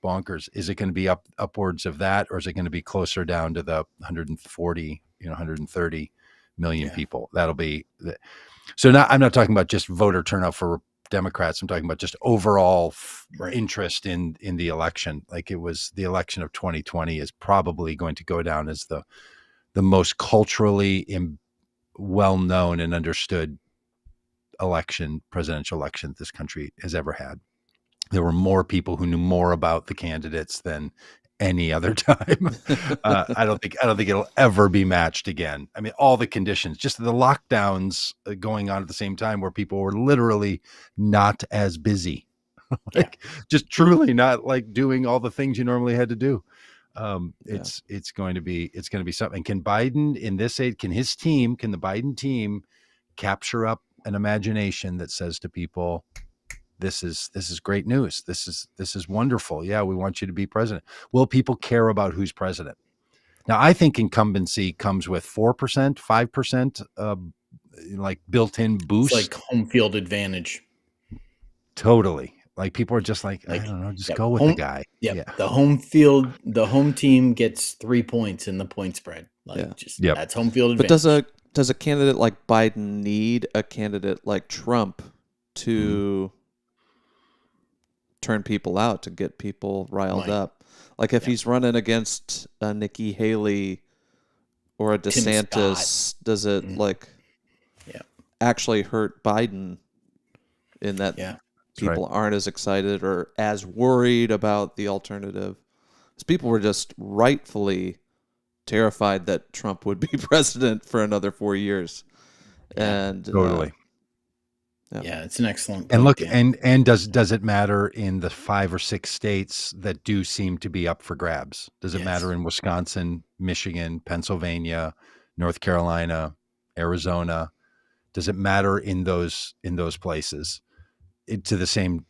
bonkers. Is it going to be upwards of that, or is it going to be closer down to the 140, 130 million people? That'll be so. Now I'm not talking about just voter turnout for Democrats. I'm talking about just overall interest in the election. Like it was the election of 2020 is probably going to go down as the most culturally well-known and understood presidential election this country has ever had. There were more people who knew more about the candidates than any other time. I don't think it'll ever be matched again. I mean, all the conditions, just the lockdowns going on at the same time where people were literally not as busy, just truly not like doing all the things you normally had to do. It's going to be something. Can Biden in this age, can the Biden team capture up an imagination that says to people, this is great news. This is wonderful. Yeah, we want you to be president. Will people care about who's president? Now, I think incumbency comes with 4%, 5%, like built-in boost. It's like home field advantage. Totally. Like people are just like I don't know, just go with the guy. Yeah. The home team gets 3 points in the point spread. That's home field advantage. But does a candidate like Biden need a candidate like Trump to turn people out, to get people riled up? Like if he's running against Nikki Haley or a DeSantis, does it actually hurt Biden in that people aren't as excited or as worried about the alternative? Because people were just rightfully terrified that Trump would be president for another 4 years. And totally. It's an excellent point. And look, and does it matter in the 5 or 6 states that do seem to be up for grabs? Does it matter in Wisconsin, Michigan, Pennsylvania, North Carolina, Arizona? Does it matter in those places to the same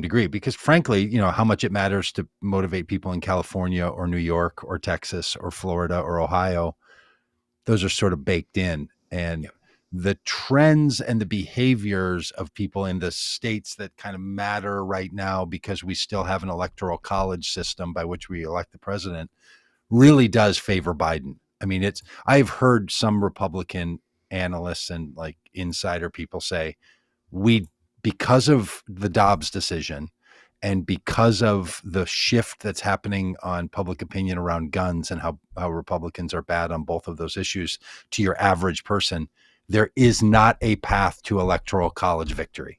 degree? Because frankly, how much it matters to motivate people in California or New York or Texas or Florida or Ohio, those are sort of baked in. And the trends and the behaviors of people in the states that kind of matter right now, because we still have an electoral college system by which we elect the president, really does favor Biden. I mean, I've heard some Republican analysts and like insider people say, because of the Dobbs decision and because of the shift that's happening on public opinion around guns and how Republicans are bad on both of those issues to your average person, there is not a path to electoral college victory.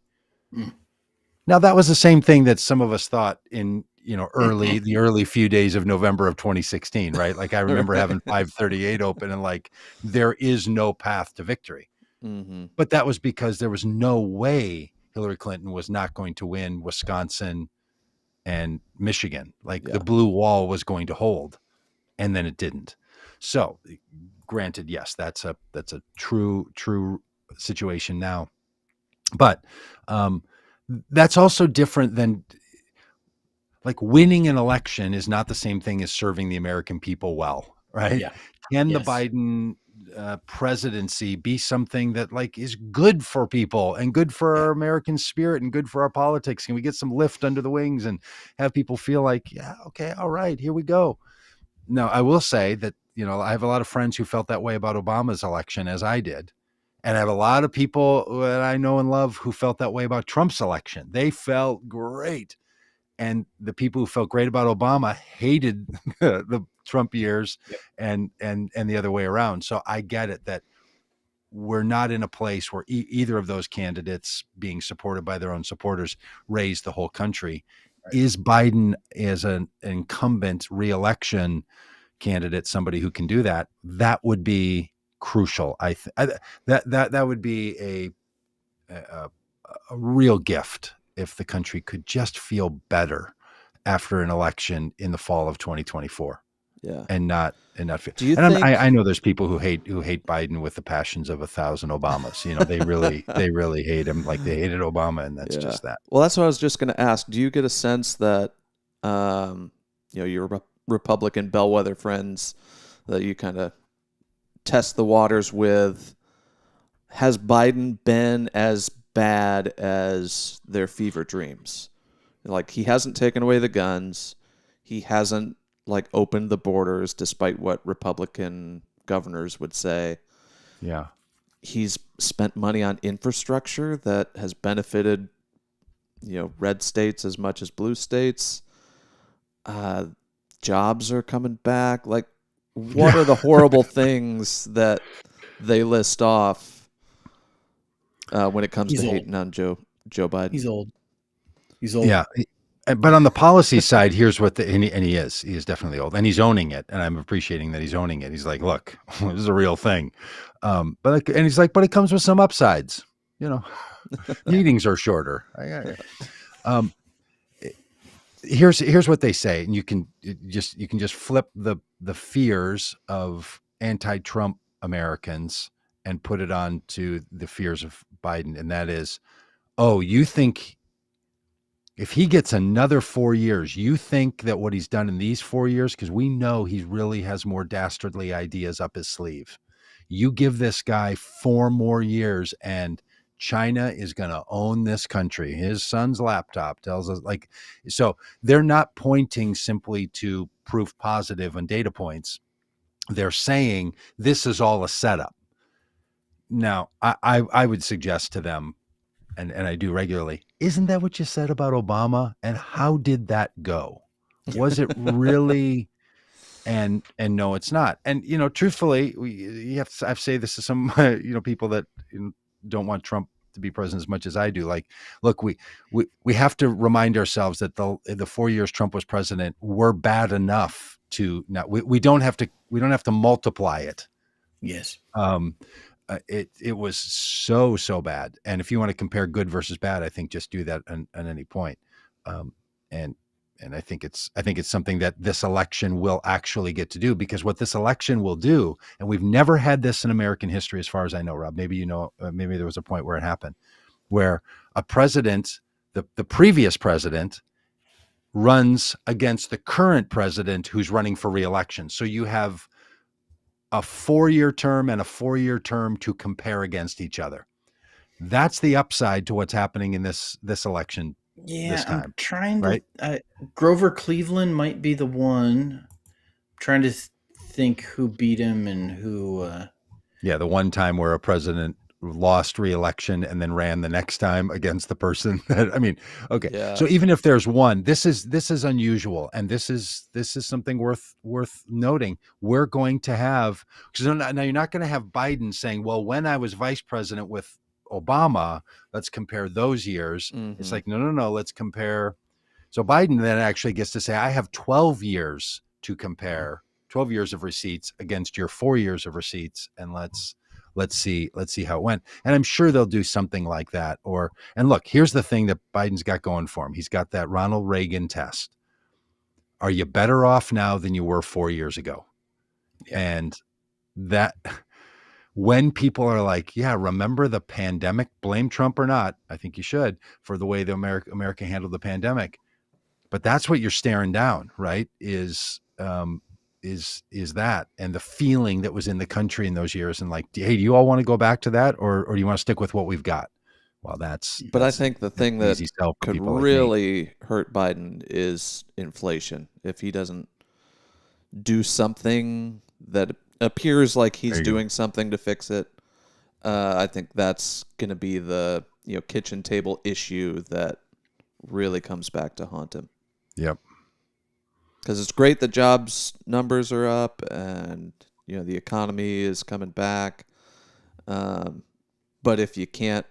Now, that was the same thing that some of us thought in the early few days of November of 2016, right? Like I remember Right. having 538 open and like there is no path to victory. Mm-hmm. But that was because there was no way Hillary Clinton was not going to win Wisconsin and Michigan. Like Yeah. the blue wall was going to hold, and then it didn't. So, granted, yes, that's a true situation now. But that's also different than, like, winning an election is not the same thing as serving the American people well, right? Yeah. Can the Yes. Biden presidency be something that like is good for people and good for our American spirit and good for our politics? Can we get some lift under the wings and have people feel like, yeah, okay, all right, here we go? Now, I will say that, I have a lot of friends who felt that way about Obama's election as I did. And I have a lot of people that I know and love who felt that way about Trump's election. They felt great. And the people who felt great about Obama hated the Trump years, Yep. and the other way around. So I get it that we're not in a place where either of those candidates being supported by their own supporters raised the whole country. Right. Is Biden as an incumbent reelection candidate somebody who can do that? That would be crucial. That would be a real gift if the country could just feel better after an election in the fall of 2024. Yeah. And not feel. Do you And think I know there's people who hate Biden with the passions of 1,000 Obamas. They really hate him like they hated Obama, and that's just that. Well, that's what I was just going to ask. Do you get a sense that your Republican bellwether friends that you kind of test the waters with, has Biden been as bad as their fever dreams? Like, he hasn't taken away the guns. He hasn't like opened the borders, despite what Republican governors would say. Yeah. He's spent money on infrastructure that has benefited, red states as much as blue states. Jobs are coming back. Like, what are the horrible things that they list off when it comes to hating on Joe Biden? He's old. Yeah. But on the policy side, here's what he is definitely old, and he's owning it. And I'm appreciating that he's owning it. He's like, look, this is a real thing. But it comes with some upsides, meetings are shorter. Here's what they say. And you can just flip the fears of anti-Trump Americans and put it on to the fears of Biden. And that is, oh, you think, if he gets another 4 years, you think that what he's done in these 4 years, because we know he really has more dastardly ideas up his sleeve. You give this guy 4 more years and China is going to own this country. His son's laptop tells us, like, so they're not pointing simply to proof positive and data points. They're saying this is all a setup. Now, I would suggest to them, and I do regularly, isn't that what you said about Obama? And how did that go? Was it really? And no, it's not. And, truthfully, I've say this to some, people that don't want Trump to be president as much as I do. Like, look, we have to remind ourselves that the 4 years Trump was president were bad enough to not, we don't have to multiply it. Yes. It was so bad. And if you want to compare good versus bad, I think just do that at any point. And I think it's something that this election will actually get to do, because what this election will do, and we've never had this in American history, as far as I know, Rob, maybe, maybe there was a point where it happened, where a president, the previous president, runs against the current president who's running for re-election. So you have a 4-year term and a 4-year term to compare against each other. That's the upside to what's happening in this election. Yeah, this time, I'm trying right? to. Grover Cleveland might be the one. I'm trying to think who beat him and who. Yeah, the one time where a president lost re-election and then ran the next time against the person that, I mean, okay. Yeah. So even if there's one, this is unusual, and this is something worth noting. We're going to have, because now you're not going to have Biden saying, well, when I was vice president with Obama, let's compare those years. Mm-hmm. It's like, no, let's compare So Biden then actually gets to say, I have 12 years to compare, 12 years of receipts against your 4 years of receipts, and let's see how it went. And I'm sure they'll do something like that. And look, here's the thing that Biden's got going for him. He's got that Ronald Reagan test. Are you better off now than you were 4 years ago? Yeah. And that, when people are like, yeah, remember the pandemic, blame Trump or not, I think you should, for the way the America handled the pandemic. But that's what you're staring down, right? Is that, and the feeling that was in the country in those years, and like, hey, do you all want to go back to that, or do you want to stick with what we've got? Well, but I think the thing that could really hurt Biden is inflation. If he doesn't do something that appears like he's doing something to fix it, I think that's going to be the kitchen table issue that really comes back to haunt him. Yep. Because it's great that jobs numbers are up and the economy is coming back, but if you can't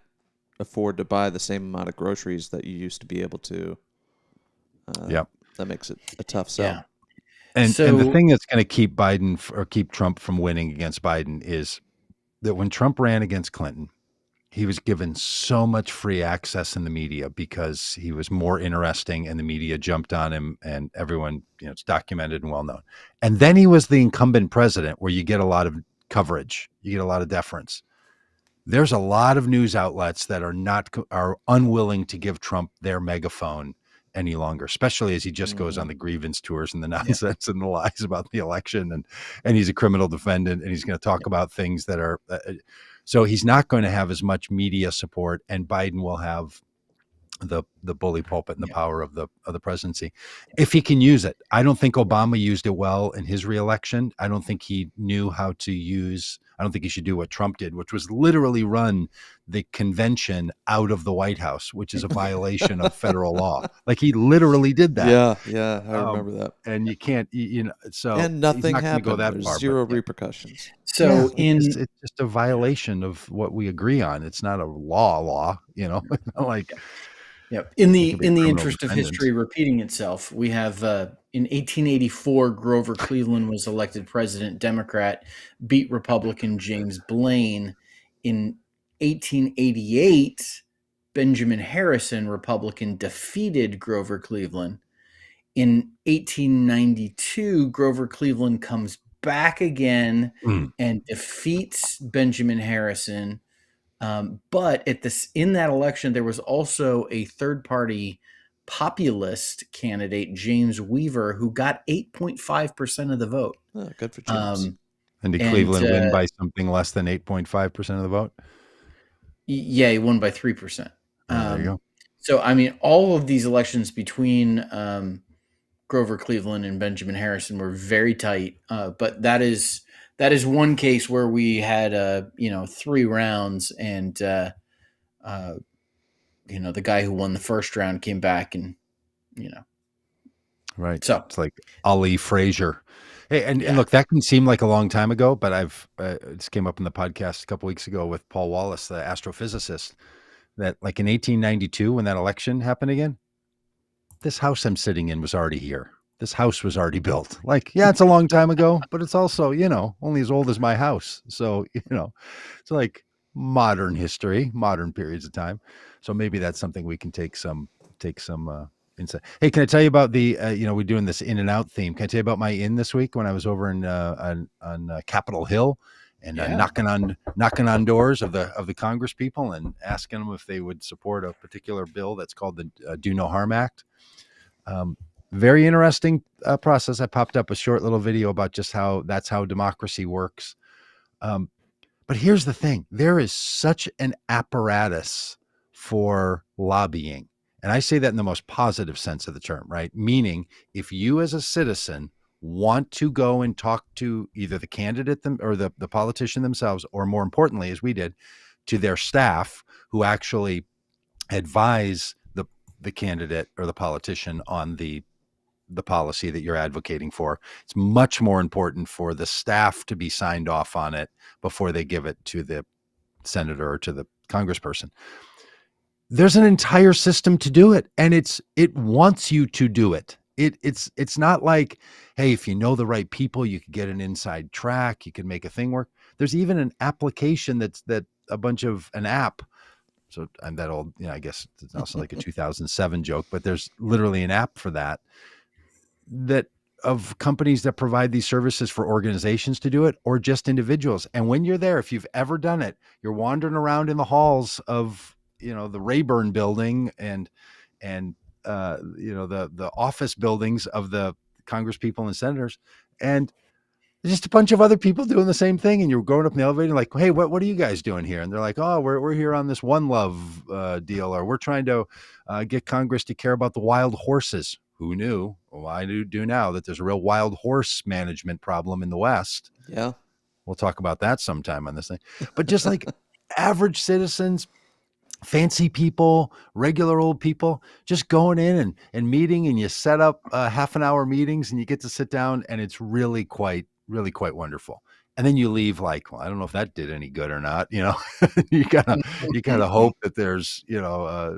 afford to buy the same amount of groceries that you used to be able to, that makes it a tough sell. Yeah. And the thing that's going to keep Biden or keep Trump from winning against Biden is that when Trump ran against Clinton, he was given so much free access in the media because he was more interesting, and the media jumped on him, and everyone, it's documented and well known. And then he was the incumbent president, where you get a lot of coverage, you get a lot of deference. There's a lot of news outlets that are unwilling to give Trump their megaphone any longer, especially as he just goes on the grievance tours and the nonsense and the lies about the election, and he's a criminal defendant, and he's going to talk about things that are so he's not going to have as much media support, and Biden will have the bully pulpit and the power of the presidency if he can use it. I don't think Obama used it well in his reelection. I don't think he knew how to use. I don't think he should do what Trump did, which was literally run the convention out of the White House, which is a violation of federal law. Like, he literally did that. Yeah, I remember that. And you can't, so and nothing happened. Go that There's far, zero repercussions. So it's just a violation of what we agree on. It's not a law, like. Yep. In the interest of history repeating itself, we have in 1884, Grover Cleveland was elected president, Democrat, beat Republican James Blaine. In 1888, Benjamin Harrison, Republican, defeated Grover Cleveland. In 1892, Grover Cleveland comes back again and defeats Benjamin Harrison. But in that election, there was also a third-party populist candidate, James Weaver, who got 8.5% of the vote. Oh, good for James. And did Cleveland win by something less than 8.5% of the vote? Yeah, he won by 3%. There you go. So, I mean, all of these elections between Grover Cleveland and Benjamin Harrison were very tight. But that is one case where we had 3 rounds, and the guy who won the first round came back, and right. So it's like Ali Frazier. Hey, and look, that can seem like a long time ago, but I've this came up in the podcast a couple weeks ago with Paul Wallace, the astrophysicist, that like in 1892, when that election happened again, this house I'm sitting in was already here. This house was already built. Like, yeah, it's a long time ago, but it's also, only as old as my house. So, it's like modern history, modern periods of time. So maybe that's something we can take some insight. Hey, can I tell you about the, we're doing this in and out theme. Can I tell you about my in this week when I was over on Capitol Hill and knocking on doors of the Congress people and asking them if they would support a particular bill that's called the Do No Harm Act. Very interesting process. I popped up a short little video about just that's how democracy works. But here's the thing. There is such an apparatus for lobbying. And I say that in the most positive sense of the term, right? Meaning, if you as a citizen want to go and talk to either the candidate or the politician themselves, or more importantly, as we did, to their staff who actually advise the candidate or the politician on the policy that you're advocating for, it's much more important for the staff to be signed off on it before they give it to the senator or to the congressperson. There's an entire system to do it, and it wants you to do it. It's not like, hey, if you know the right people, you can get an inside track, you can make a thing work. There's even an application that a bunch of an app. So I'm that old, I guess it's also like a 2007 joke, but there's literally an app for that of companies that provide these services for organizations to do it or just individuals. And when you're there, if you've ever done it, you're wandering around in the halls of, the Rayburn building and the office buildings of the Congress people and senators. And just a bunch of other people doing the same thing. And you're going up in the elevator like, hey, what are you guys doing here? And they're like, oh, we're here on this One Love deal, or we're trying to get Congress to care about the wild horses. Who knew? Well, I do now that there's a real wild horse management problem in the West. Yeah. We'll talk about that sometime on this thing. But just like average citizens, fancy people, regular old people, just going in and meeting, and you set up half an hour meetings and you get to sit down, and it's really quite wonderful. And then you leave like, well, I don't know if that did any good or not. You gotta hope that there's,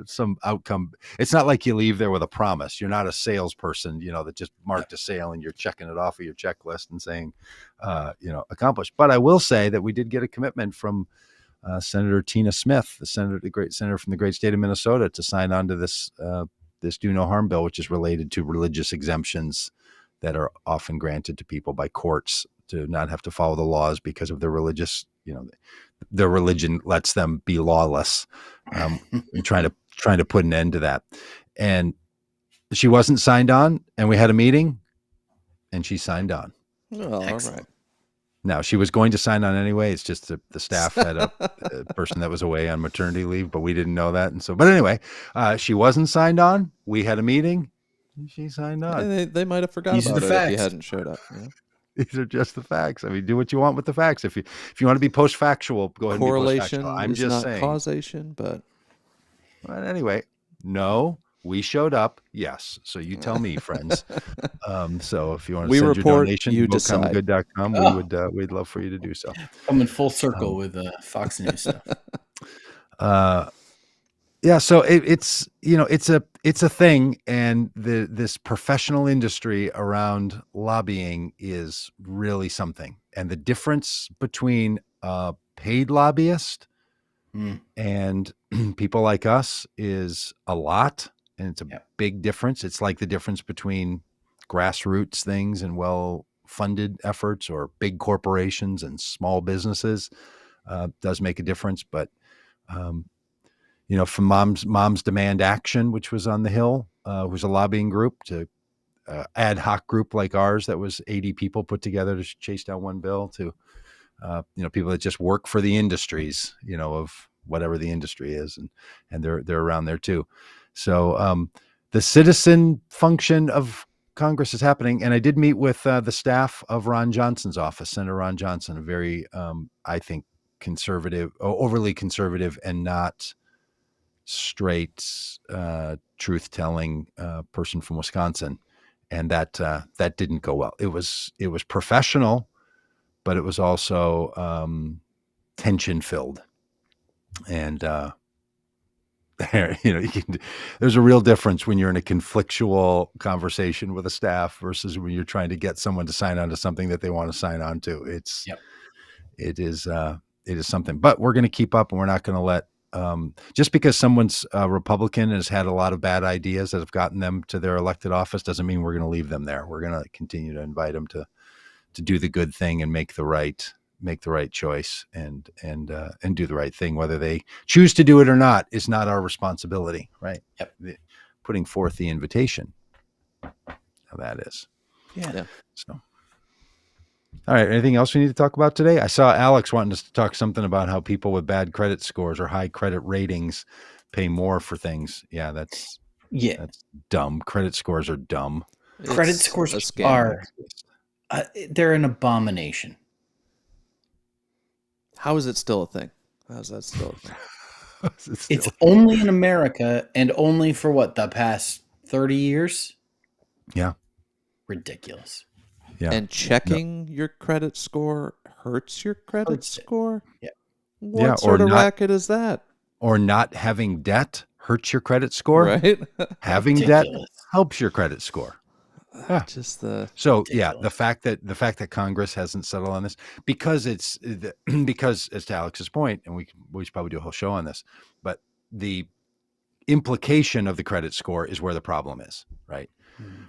some outcome. It's not like you leave there with a promise. You're not a salesperson, that just marked a sale and you're checking it off of your checklist and saying, accomplished. But I will say that we did get a commitment from Senator Tina Smith, the great senator from the great state of Minnesota, to sign on to this Do No Harm bill, which is related to religious exemptions that are often granted to people by courts to not have to follow the laws because of their religious, their religion lets them be lawless. Trying to put an end to that. And she wasn't signed on, and we had a meeting, and she signed on. Oh, all right. Now, she was going to sign on anyway. It's just the staff had a person that was away on maternity leave, but we didn't know that. And so, but anyway, she wasn't signed on. We had a meeting. And she signed on. They might have forgotten about it if you hadn't showed up. Yeah. These are just the facts. I mean, do what you want with the facts. If you want to be post-factual, go ahead and be post-factual. I'm just not saying. Causation, but anyway, no. We showed up, yes. So you tell me, friends. So if you want to send your donation, GoComeGood.com, we'd love for you to do so. Coming full circle with Fox News stuff. Yeah, so it's a thing, and this professional industry around lobbying is really something. And the difference between a paid lobbyist and people like us is a lot. And it's a big difference. It's like the difference between grassroots things and well-funded efforts, or big corporations and small businesses. Does make a difference. But, from Moms Demand Action, which was on the Hill, was a lobbying group, to ad hoc group like ours that was 80 people put together to chase down one bill, to, people that just work for the industries, of whatever the industry is. And they're around there too. So the citizen function of Congress is happening. And I did meet with the staff of Ron Johnson's office, Senator Ron Johnson, a very, I think, overly conservative and not straight truth-telling person from Wisconsin. And that didn't go well. It was professional, but it was also tension-filled. And there's a real difference when you're in a conflictual conversation with a staff versus when you're trying to get someone to sign on to something that they want to sign on to. It is something, but we're going to keep up, and we're not going to let, just because someone's a Republican and has had a lot of bad ideas that have gotten them to their elected office doesn't mean we're going to leave them there. We're going to continue to invite them to do the good thing and make the right choice and do the right thing. Whether they choose to do it or not is not our responsibility, right? Yep. Putting forth the invitation, how that is. Yeah. So, all right. Anything else we need to talk about today? I saw Alex wanting us to talk something about how people with bad credit scores or high credit ratings pay more for things. Yeah, that's dumb. Credit scores are dumb. Credit scores are they're an abomination. How is it still a thing? How is that still a thing? It's only in America, and only for the past 30 years? Yeah. Ridiculous. Yeah. And checking your credit score hurts your credit score? Yeah. What sort of racket is that? Or not having debt hurts your credit score. Right? Having debt Ridiculous. helps your credit score. Yeah. Just the So Ridiculous. the fact that Congress hasn't settled on this because because as to Alex's point, and we should probably do a whole show on this, but the implication of the credit score is where the problem is, right?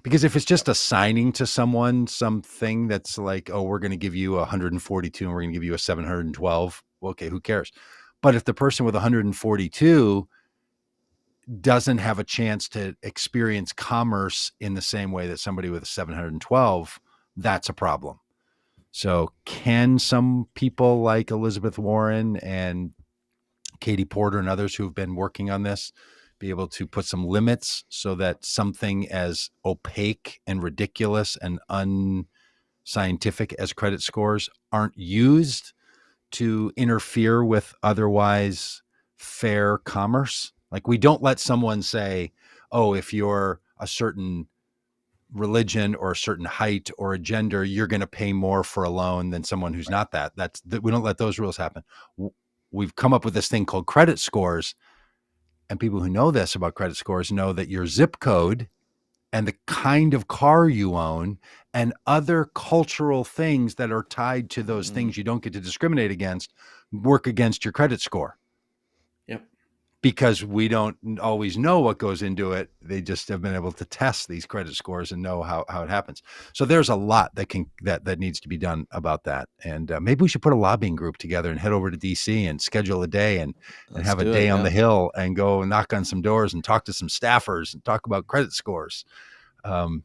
Because if it's just assigning to someone something that's like, oh, we're going to give you 142 and we're going to give you a 712, well, okay, who cares? But if the person with 142 doesn't have a chance to experience commerce in the same way that somebody with a 712, that's a problem. So can some people like Elizabeth Warren and Katie Porter and others who've been working on this be able to put some limits so that something as opaque and ridiculous and unscientific as credit scores aren't used to interfere with otherwise fair commerce? Like, we don't let someone say, oh, if you're a certain religion or a certain height or a gender, you're going to pay more for a loan than someone who's not that. We don't let those rules happen. We've come up with this thing called credit scores. And people who know this about credit scores know that your zip code and the kind of car you own and other cultural things that are tied to those things you don't get to discriminate against work against your credit score. Yep. Because we don't always know what goes into it. They just have been able to test these credit scores and know how it happens. So there's a lot that needs to be done about that. And maybe we should put a lobbying group together and head over to DC and schedule a day and have a day on the Hill and go knock on some doors and talk to some staffers and talk about credit scores. There's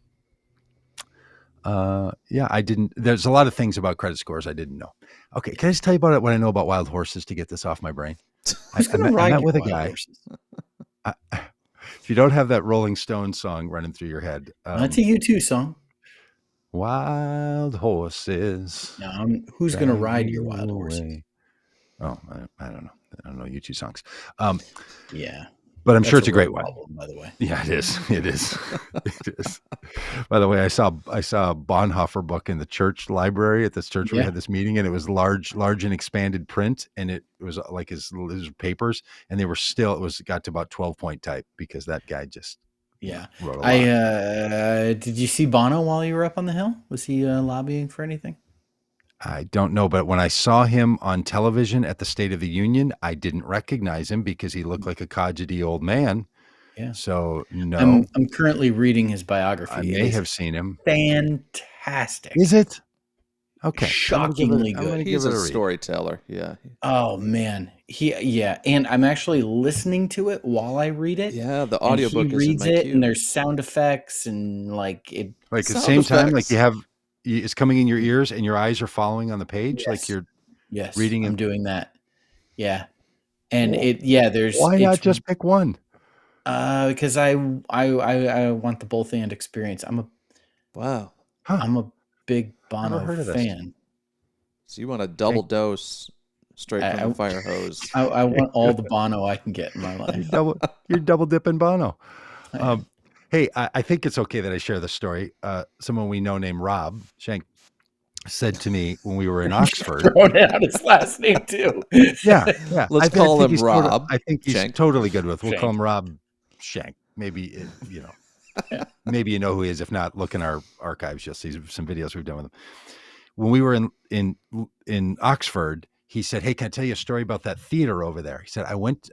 a lot of things about credit scores I didn't know. Okay. Can I just tell you about what I know about wild horses to get this off my brain? Who's going to ride met your with a wild guy. horses? If you don't have that Rolling Stones song running through your head, That's a U2 song. Wild horses. No, who's going to ride your wild horses? Oh, I don't know. I don't know U2 songs. Yeah. But I'm sure it's a great one. Album, by the way. Yeah, it is. It is. It is. By the way, I saw a Bonhoeffer book in the church library at this church where we had this meeting, and it was large and expanded print, and it was like his papers, and they were got to about 12-point type because that guy just wrote a lot. Did you see Bono while you were up on the Hill? Was he lobbying for anything? I don't know, but when I saw him on television at the State of the Union, I didn't recognize him because he looked like a codgety old man. Yeah. So no, I'm currently reading his biography. I may have seen him. Fantastic. Is it? Okay. Shockingly good. He's a storyteller. Yeah. Oh man. And I'm actually listening to it while I read it. Yeah, the audiobook he reads it and there's sound effects and like it at the same time, like it's coming in your ears and your eyes are following on the page. Yes. Like you're reading. I'm doing that. Yeah. And there's why not just pick one? Because I want the both and experience. I'm a big Bono fan. So you want a double dose straight from the fire hose. I want all the Bono I can get in my life. You're double dipping Bono. Hey, I think it's okay that I share this story. Someone we know named Rob Schenk said to me when we were in Oxford. Throwing out his last name too. Yeah. Let's call him Rob. I think he's totally good with. We'll call him Rob Schenk. Maybe maybe you know who he is. If not, look in our archives. You'll see some videos we've done with him. When we were in Oxford, he said, "Hey, can I tell you a story about that theater over there?" He said, I was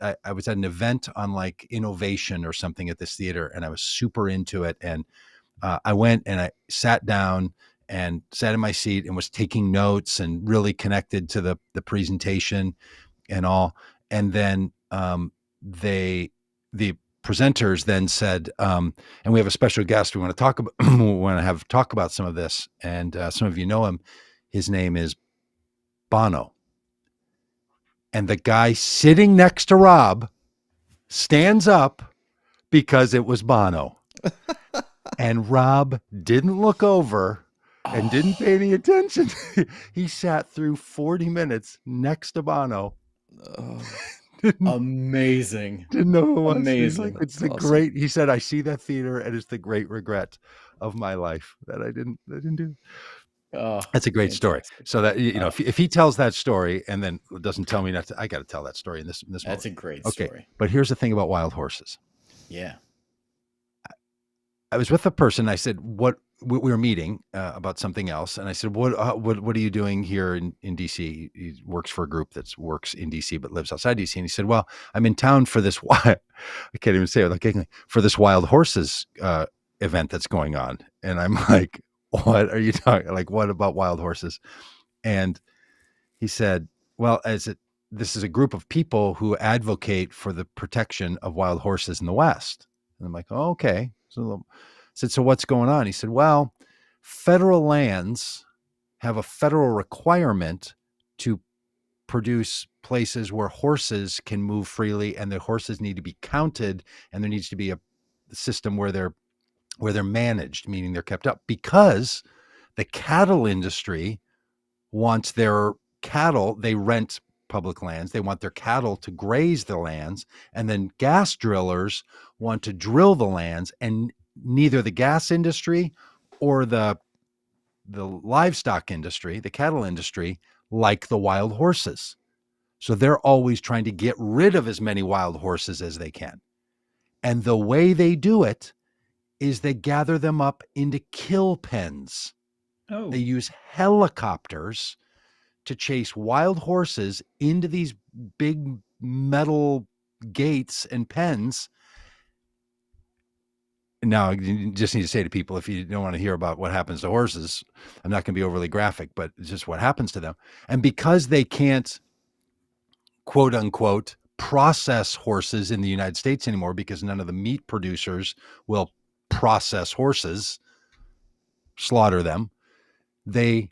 at an event on like innovation or something at this theater, and I was super into it. And I went and I sat down and sat in my seat and was taking notes and really connected to the presentation and all. And then the presenters then said, and we have a special guest we want to talk about, talk about some of this. And some of you know him. His name is Bono. And the guy sitting next to Rob stands up because it was Bono. And Rob didn't look over and didn't pay any attention. He sat through 40 minutes next to Bono. Amazing. Didn't know who it was. Amazing. It's the awesome. Great. He said, I see that theater and it's the great regret of my life that I didn't do. Oh, That's a great story. fantastic. So that Oh, if he tells that story and then doesn't tell me not to, I got to tell that story in this that's moment. a great Okay, story. but here's the thing about wild horses. Yeah. I was with a person. I said, "What?" We were meeting about something else, and I said, "What are you doing here in DC?" He works for a group that works in DC but lives outside DC. And he said, "Well, I'm in town for this." I can't even say it without giggling. For this wild horses event that's going on, and I'm like, "What are you talking? Like, what about wild horses?" And he said, "Well, this is a group of people who advocate for the protection of wild horses in the West." And I'm like, "Oh, okay." So I said, "So what's going on?" He said, "Well, federal lands have a federal requirement to produce places where horses can move freely, and the horses need to be counted, and there needs to be a system where they're managed, meaning they're kept up, because the cattle industry wants their cattle, they rent public lands, they want their cattle to graze the lands, and then gas drillers want to drill the lands, and neither the gas industry or the livestock industry, the cattle industry, like the wild horses. So they're always trying to get rid of as many wild horses as they can. And the way they do it is they gather them up into kill pens. Oh, They use helicopters to chase wild horses into these big metal gates and pens. Now, you just need to say to people, if you don't want to hear about what happens to horses, I'm not going to be overly graphic, but it's just what happens to them. And because they can't, quote unquote, process horses in the United States anymore, because none of the meat producers will process horses, slaughter them, they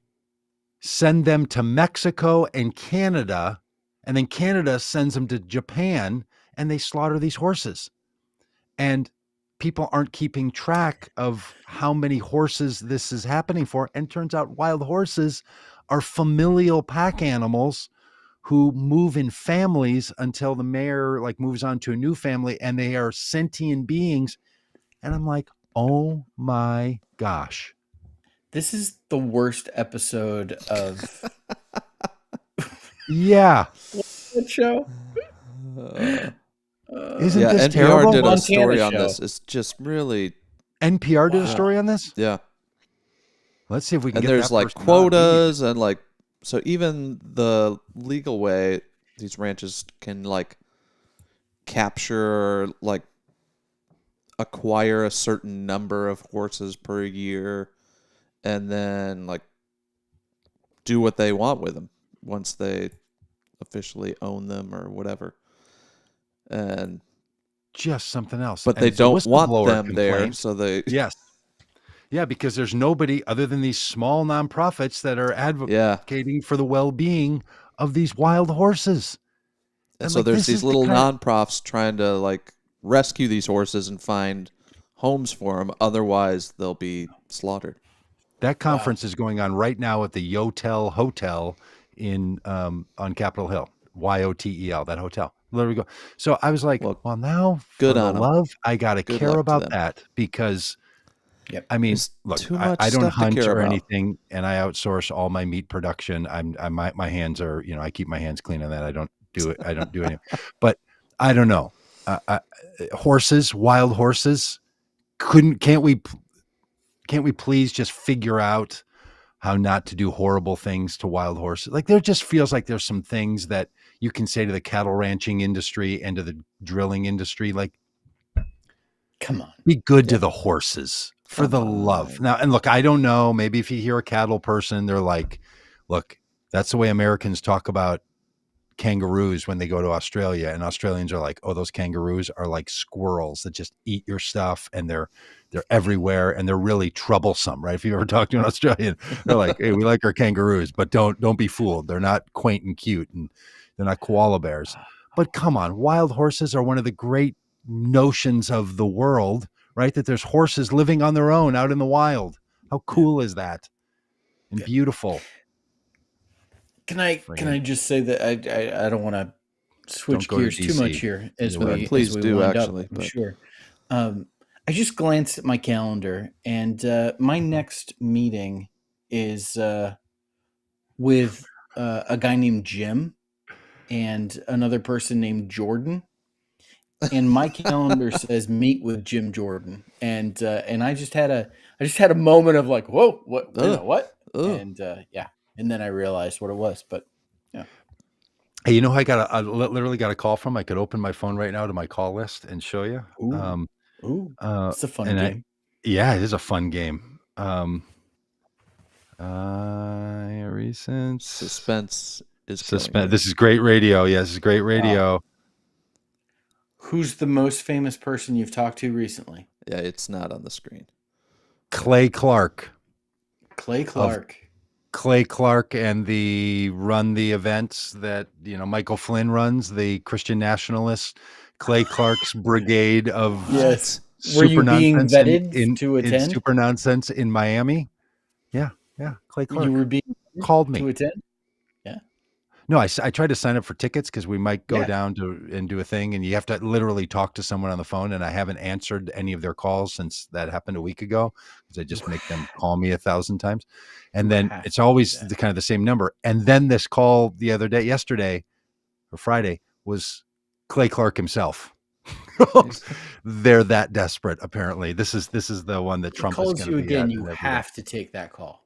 send them to Mexico and Canada, and then Canada sends them to Japan, and they slaughter these horses. And people aren't keeping track of how many horses this is happening for. And turns out wild horses are familial pack animals who move in families until the mare like moves on to a new family, and they are sentient beings. And I'm like, oh my gosh. this is the worst episode of Yeah. that show. Isn't Yeah, this NPR terrible? did a Montana story on show. this. It's just really, NPR did a Wow. story on this? yeah. Let's see if we can And get there's that like person on quotas and like, so even the legal way, these ranches can like capture, like acquire a certain number of horses per year, and then like do what they want with them once they officially own them or whatever. And just something else. but And they it's a don't want whistleblower them there, complaint. so they Yes. Yeah, because there's nobody other than these small nonprofits that are advocating for the well-being of these wild horses. And so there's these little non-profs trying to like rescue these horses and find homes for them. Otherwise, they'll be slaughtered. That conference is going on right now at the Yotel Hotel in on Capitol Hill. YOTEL, that hotel. There we go. So I was like, well now good for the on 'em. love, I got to Good care luck to about them. that, because Yep. I mean, There's look, too much I don't stuff to hunt care or about. anything, and I outsource all my meat production. My hands are, I keep my hands clean on that. I don't do it. I don't do anything. But I don't know. Horses, wild horses, can't we please just figure out how not to do horrible things to wild horses? Like, there just feels like there's some things that you can say to the cattle ranching industry and to the drilling industry, like, come on, be good to the horses, for Come the on. love. Now, and look, I don't know, maybe if you hear a cattle person, they're like, look, that's the way Americans talk about kangaroos when they go to Australia, and Australians are like, oh, those kangaroos are like squirrels that just eat your stuff, and they're everywhere, and they're really troublesome, right? If you ever talk to an Australian, they're like, hey, we like our kangaroos, but don't be fooled. They're not quaint and cute, and they're not koala bears. But come on, wild horses are one of the great notions of the world, right? That there's horses living on their own out in the wild. How cool is that? And beautiful. Can I just say that I don't want to switch Don't go to gears too much DC. here as Either way. we Please do, wind actually, up. I'm but- sure. I just glanced at my calendar, and my next meeting is with a guy named Jim and another person named Jordan. And my calendar says meet with Jim Jordan, and I just had a moment of like, whoa, what, what? Ugh. And and then I realized what it was. But yeah, Hey, you know, I literally got a call from. I could open my phone right now to my call list and show you. ooh, it's a fun and game. Yeah, it is a fun game. Recent Suspense is suspense. This is great radio. Yes, this is great radio. Who's the most famous person you've talked to recently? Yeah, it's not on the screen. Clay Clark. Clay Clark. Clay Clark and the events that Michael Flynn runs, the Christian nationalist. Clay Clark's brigade of yes. Were you being vetted to attend? In super nonsense in Miami? Yeah. Clay Clark. You were being called me to attend? Yeah. No, I tried to sign up for tickets because we might go down and do a thing, and you have to literally talk to someone on the phone, and I haven't answered any of their calls since that happened a week ago because I just make them call me 1,000 times. And then it's always kind of the same number. And then this call yesterday or Friday was Clay Clark himself. They're that desperate, apparently. This is the one that Trump is going to be again. You have to take that call.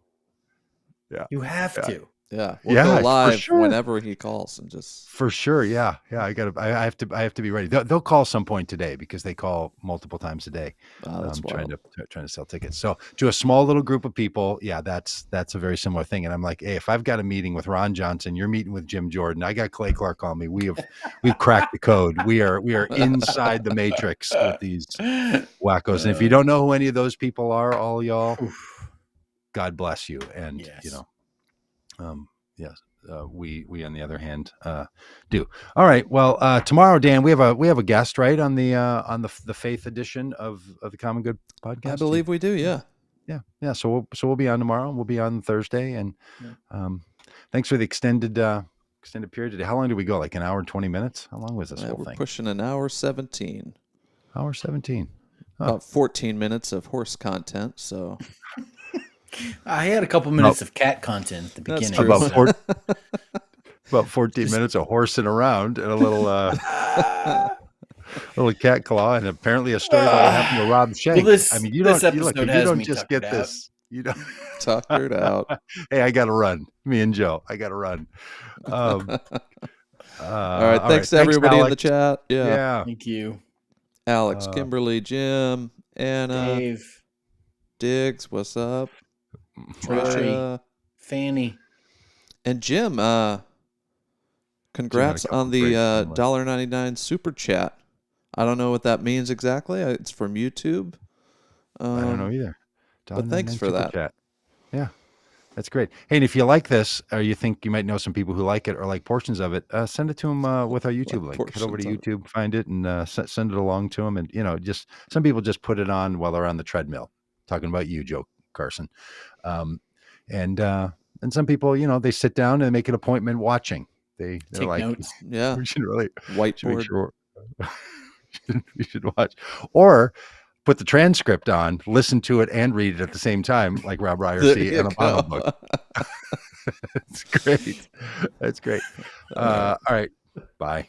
Yeah, you have to. Yeah, we'll go live whenever he calls and just for sure. Yeah. I have to be ready. They'll call some point today because they call multiple times a day. That's trying to sell tickets. So to a small little group of people, that's a very similar thing. And I'm like, hey, if I've got a meeting with Ron Johnson, you're meeting with Jim Jordan, I got Clay Clark on me. We've cracked the code. We are inside the matrix with these wackos. And if you don't know who any of those people are, all y'all, God bless you. And yes. We on the other hand do. All right. Well, tomorrow, Dan, we have a guest, right, on the faith edition of the Common Good podcast. I believe we do. Yeah. So we'll be on tomorrow. We'll be on Thursday, and thanks for the extended period today. How long did we go? Like an hour and 20 minutes? How long was this whole thing? We're pushing an hour 17. Hour 17. About 14 minutes of horse content. So. I had a couple minutes of cat content at the beginning. About 14 minutes of horsing around and a little little cat claw, and apparently a story about what happened to Rob Shank. Well, you don't just get this. You don't tuckered out. Hey, I got to run. Me and Joe, I got to run. All right. Thanks to everybody in the chat. Yeah. Thank you. Alex, Kimberly, Jim, Anna, Dave, Diggs, what's up? Tracy, Fanny, and Jim. Congrats on the $1.99 super chat. I don't know what that means exactly. It's from YouTube. I don't know either. But thanks for that. Chat. Yeah, that's great. Hey, and if you like this, or you think you might know some people who like it or like portions of it, send it to them with our YouTube link. Head over to YouTube, find it, and send it along to them. And just some people just put it on while they're on the treadmill. Talking about you, Joe Carlson. And some people, they sit down and make an appointment watching. They're take like, notes. Yeah, we should really whiteboard. Sure. You should watch, or put the transcript on, listen to it, and read it at the same time, like Rob Ryerson in a Bible book. It's great. That's great. All right. Bye.